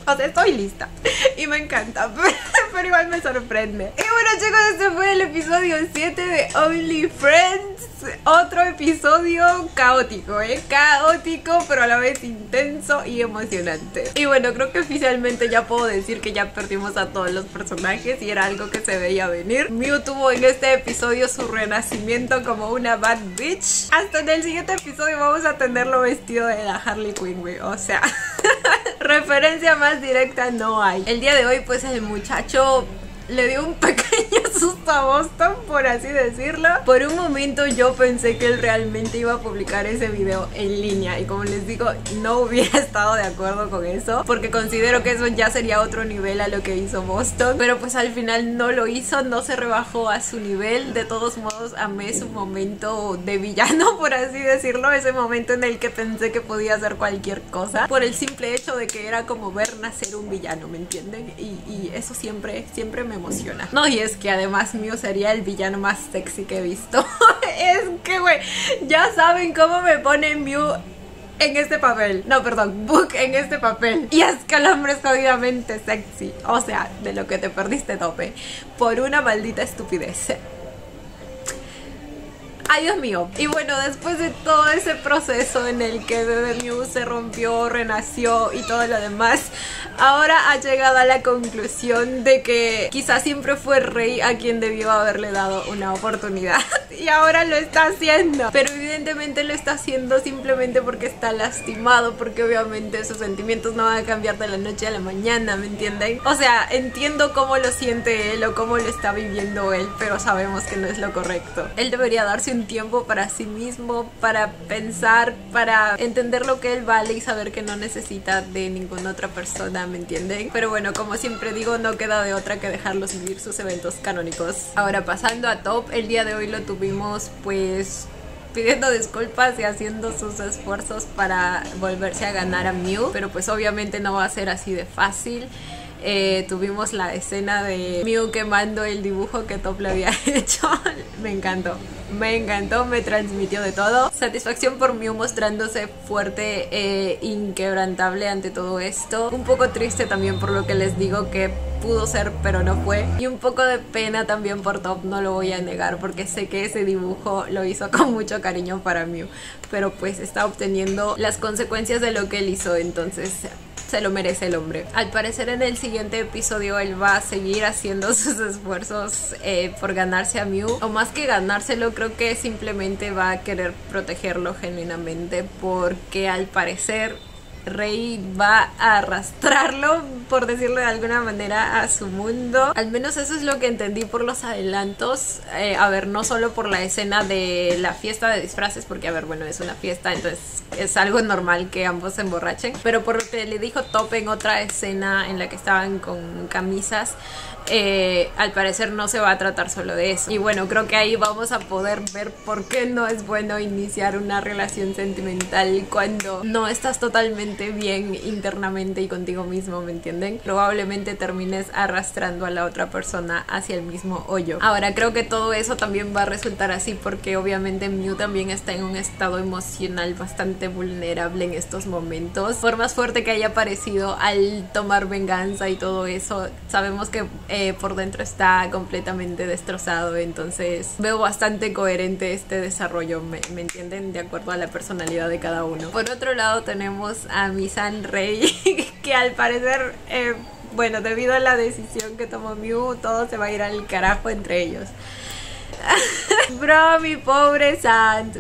S1: o sea, estoy lista y me encanta, pero igual me sorprende. Y bueno, chicos, este fue el episodio 7 de Only Friends. Otro episodio caótico, caótico, pero a la vez intenso y emocionante. Y bueno, creo que oficialmente ya puedo decir que ya perdimos a todos los personajes y era algo que se veía venir. Mew tuvo en este episodio su renacimiento como una bad bitch. Hasta en el siguiente episodio vamos a tenerlo vestido de la Harley Quinn, güey. O sea, referencia más directa no hay. El día de hoy, pues el muchacho le dio un pequeño susto a Boston, por así decirlo. Por un momento yo pensé que él realmente iba a publicar ese video en línea y como les digo, no hubiera estado de acuerdo con eso porque considero que eso ya sería otro nivel a lo que hizo Boston, pero pues al final no lo hizo, no se rebajó a su nivel. De todos modos, amé su momento de villano, por así decirlo, ese momento en el que pensé que podía hacer cualquier cosa por el simple hecho de que era como ver nacer un villano, ¿me entienden? Y eso siempre me me emociona. No, y es que además Mew sería el villano más sexy que he visto. Es que, güey, ya saben cómo me pone Mew en este papel. No, perdón, Book en este papel. Y es que el hombre es jodidamente sexy. O sea, de lo que te perdiste, Tope, por una maldita estupidez. Ay, Dios mío. Y bueno, después de todo ese proceso en el que Bebe Mew se rompió, renació y todo lo demás, ahora ha llegado a la conclusión de que quizás siempre fue Rey a quien debió haberle dado una oportunidad. Y ahora lo está haciendo. Pero evidentemente lo está haciendo simplemente porque está lastimado, porque obviamente sus sentimientos no van a cambiar de la noche a la mañana, ¿me entienden? O sea, entiendo cómo lo siente él o cómo lo está viviendo él, pero sabemos que no es lo correcto. Él debería darse un tiempo para sí mismo, para pensar, para entender lo que él vale y saber que no necesita de ninguna otra persona, ¿me entienden? Pero bueno, como siempre digo, no queda de otra que dejarlos vivir sus eventos canónicos. Ahora, pasando a Top, el día de hoy lo tuvimos pues pidiendo disculpas y haciendo sus esfuerzos para volverse a ganar a Mew, pero pues obviamente no va a ser así de fácil. Tuvimos la escena de Mew quemando el dibujo que Top le había hecho. Me encantó, me transmitió de todo. Satisfacción por Mew mostrándose fuerte, inquebrantable ante todo esto. Un poco triste también por lo que les digo que pudo ser pero no fue. Y un poco de pena también por Top, no lo voy a negar, porque sé que ese dibujo lo hizo con mucho cariño para Mew, pero pues está obteniendo las consecuencias de lo que él hizo, entonces se lo merece el hombre. Al parecer en el siguiente episodio él va a seguir haciendo sus esfuerzos por ganarse a Mew, o más que ganárselo, creo que simplemente va a querer protegerlo genuinamente, porque al parecer Rey va a arrastrarlo, por decirlo de alguna manera, a su mundo. Al menos eso es lo que entendí por los adelantos. A ver, no solo por la escena de la fiesta de disfraces, porque a ver, bueno, es una fiesta, entonces es algo normal que ambos se emborrachen, pero por lo que le dijo Top en otra escena en la que estaban con camisas, al parecer no se va a tratar solo de eso. Y bueno, creo que ahí vamos a poder ver por qué no es bueno iniciar una relación sentimental cuando no estás totalmente bien internamente y contigo mismo, ¿me entienden? Probablemente termines arrastrando a la otra persona hacia el mismo hoyo. Ahora, creo que todo eso también va a resultar así porque obviamente Mew también está en un estado emocional bastante vulnerable en estos momentos. Por más fuerte que haya parecido al tomar venganza y todo eso, sabemos que por dentro está completamente destrozado, entonces veo bastante coherente este desarrollo, ¿me entienden? De acuerdo a la personalidad de cada uno. Por otro lado tenemos a mi San Rey, que al parecer, bueno, debido a la decisión que tomó Mew, todo se va a ir al carajo entre ellos. Bro, mi pobre Sant,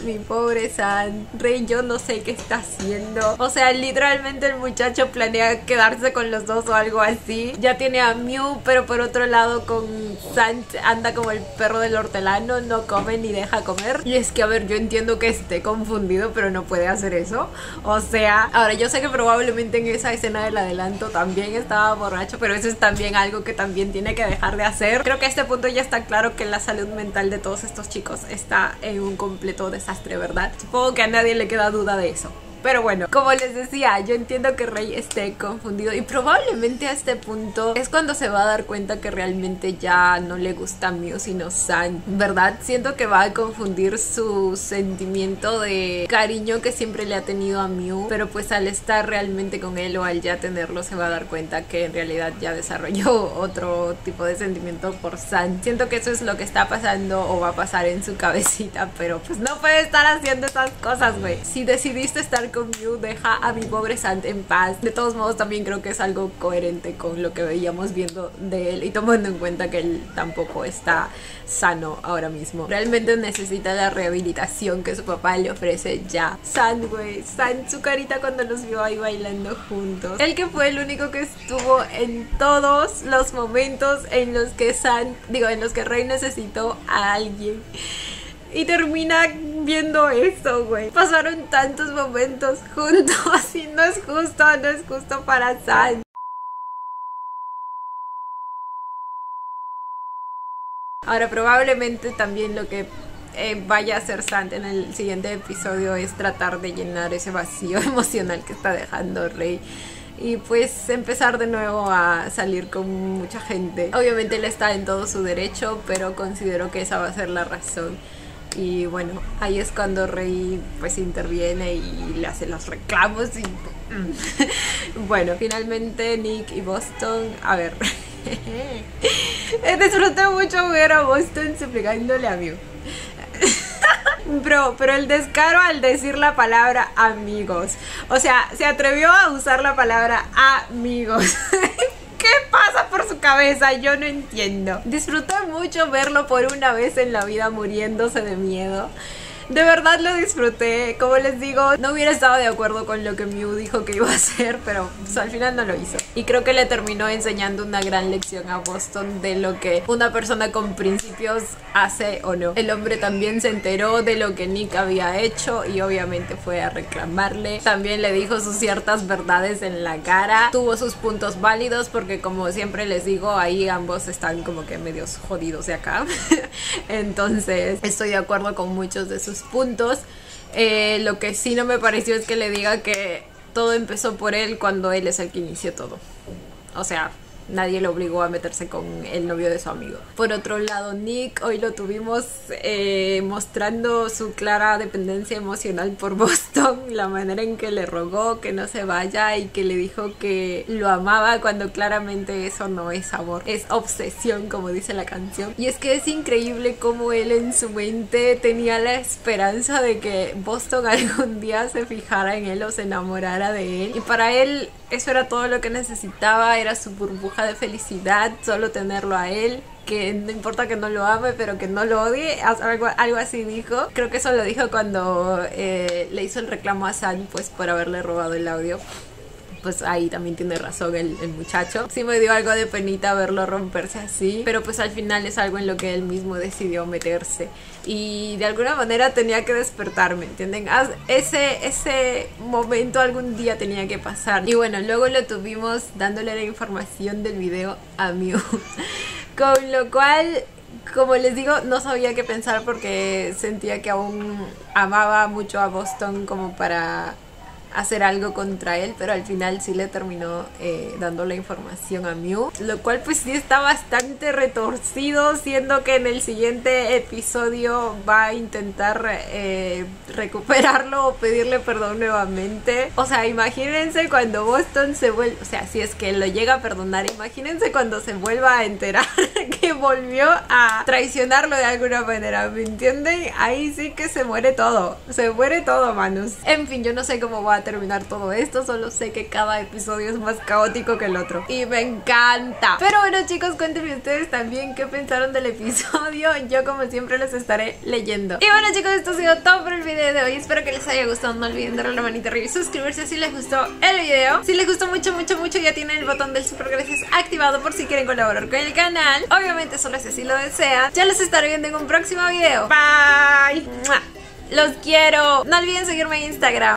S1: Rey, yo no sé qué está haciendo. O sea, literalmente el muchacho planea quedarse con los dos o algo así. Ya tiene a Mew, pero por otro lado con Sant anda como el perro del hortelano, no come ni deja comer. Y es que, a ver, yo entiendo que esté confundido, pero no puede hacer eso. O sea, ahora yo sé que probablemente en esa escena del adelanto también estaba borracho, pero eso es también algo que también tiene que dejar de hacer. Creo que a este punto ya está claro que la salud mental de todos estos chicos está en un completo desastre, ¿verdad? Supongo que a nadie le queda duda de eso. Pero bueno, como les decía, yo entiendo que Rey esté confundido y probablemente a este punto es cuando se va a dar cuenta que realmente ya no le gusta Mew sino San, ¿verdad? Siento que va a confundir su sentimiento de cariño que siempre le ha tenido a Mew, pero pues al estar realmente con él o al ya tenerlo se va a dar cuenta que en realidad ya desarrolló otro tipo de sentimiento por San. Siento que eso es lo que está pasando o va a pasar en su cabecita, pero pues no puede estar haciendo esas cosas, güey. Si decidiste estar con Mew, deja a mi pobre Sant en paz. De todos modos, también creo que es algo coherente con lo que veíamos viendo de él y tomando en cuenta que él tampoco está sano ahora mismo. Realmente necesita la rehabilitación que su papá le ofrece ya. Sant, güey, Sant, su carita cuando los vio ahí bailando juntos. Él que fue el único que estuvo en todos los momentos en los que en los que Rey necesitó a alguien. Y termina viendo eso, güey. Pasaron tantos momentos juntos y no es justo para Sant. Ahora probablemente también lo que vaya a hacer Sant en el siguiente episodio es tratar de llenar ese vacío emocional que está dejando Rey. y pues empezar de nuevo a salir con mucha gente. Obviamente él está en todo su derecho, pero considero que esa va a ser la razón. Y bueno, ahí es cuando Rey pues interviene y le hace los reclamos y... Bueno, finalmente Nick y Boston, a ver... Disfruté mucho ver a Boston suplicándole a Mew. Pero el descaro al decir la palabra amigos. O sea, se atrevió a usar la palabra amigos. ¿Qué pasa por su cabeza? Yo no entiendo. Disfruté mucho verlo por una vez en la vida muriéndose de miedo. De verdad lo disfruté. Como les digo, no hubiera estado de acuerdo con lo que Mew dijo que iba a hacer, pero pues, al final no lo hizo. Y creo que le terminó enseñando una gran lección a Boston de lo que una persona con principios hace o no. El hombre también se enteró de lo que Nick había hecho y obviamente fue a reclamarle. También le dijo sus ciertas verdades en la cara. Tuvo sus puntos válidos porque, como siempre les digo, ahí ambos están como que medios jodidos de acá. Entonces estoy de acuerdo con muchos de sus puntos. Lo que sí no me pareció es que le diga que todo empezó por él cuando él es el que inició todo. O sea, nadie lo obligó a meterse con el novio de su amigo. Por otro lado, Nick, hoy lo tuvimos mostrando su clara dependencia emocional por Boston. La manera en que le rogó que no se vaya y que le dijo que lo amaba, cuando claramente eso no es amor, es obsesión, como dice la canción. Y es que es increíble cómo él en su mente tenía la esperanza de que Boston algún día se fijara en él o se enamorara de él. Y para él eso era todo lo que necesitaba, era su burbuja de felicidad, solo tenerlo a él, que no importa que no lo ame, pero que no lo odie, algo así dijo. Creo que eso lo dijo cuando le hizo el reclamo a San, pues por haberle robado el audio. Pues ahí también tiene razón el muchacho. Sí me dio algo de penita verlo romperse así, pero pues al final es algo en lo que él mismo decidió meterse. Y de alguna manera tenía que despertarme, ¿entienden? Ese momento algún día tenía que pasar. Y bueno, luego lo tuvimos dándole la información del video a Mew. Con lo cual, como les digo, no sabía qué pensar porque sentía que aún amaba mucho a Boston como para hacer algo contra él, pero al final sí le terminó dando la información a Mew, lo cual pues sí está bastante retorcido, siendo que en el siguiente episodio va a intentar recuperarlo o pedirle perdón nuevamente. O sea, imagínense cuando Boston se vuelve, o sea, si es que lo llega a perdonar, imagínense cuando se vuelva a enterar que volvió a traicionarlo de alguna manera, ¿me entienden? Ahí sí que se muere todo, manos. En fin, yo no sé cómo va a terminar todo esto, solo sé que cada episodio es más caótico que el otro y me encanta. Pero bueno, chicos, cuéntenme ustedes también qué pensaron del episodio. Yo como siempre los estaré leyendo. Y bueno, chicos, esto ha sido todo por el video de hoy. Espero que les haya gustado. No olviden darle la manita arriba y suscribirse si les gustó el video. Si les gustó mucho, ya tienen el botón del super gracias activado por si quieren colaborar con el canal. Obviamente solo si así lo desean. Ya los estaré viendo en un próximo video. Bye. Los quiero. No olviden seguirme en Instagram.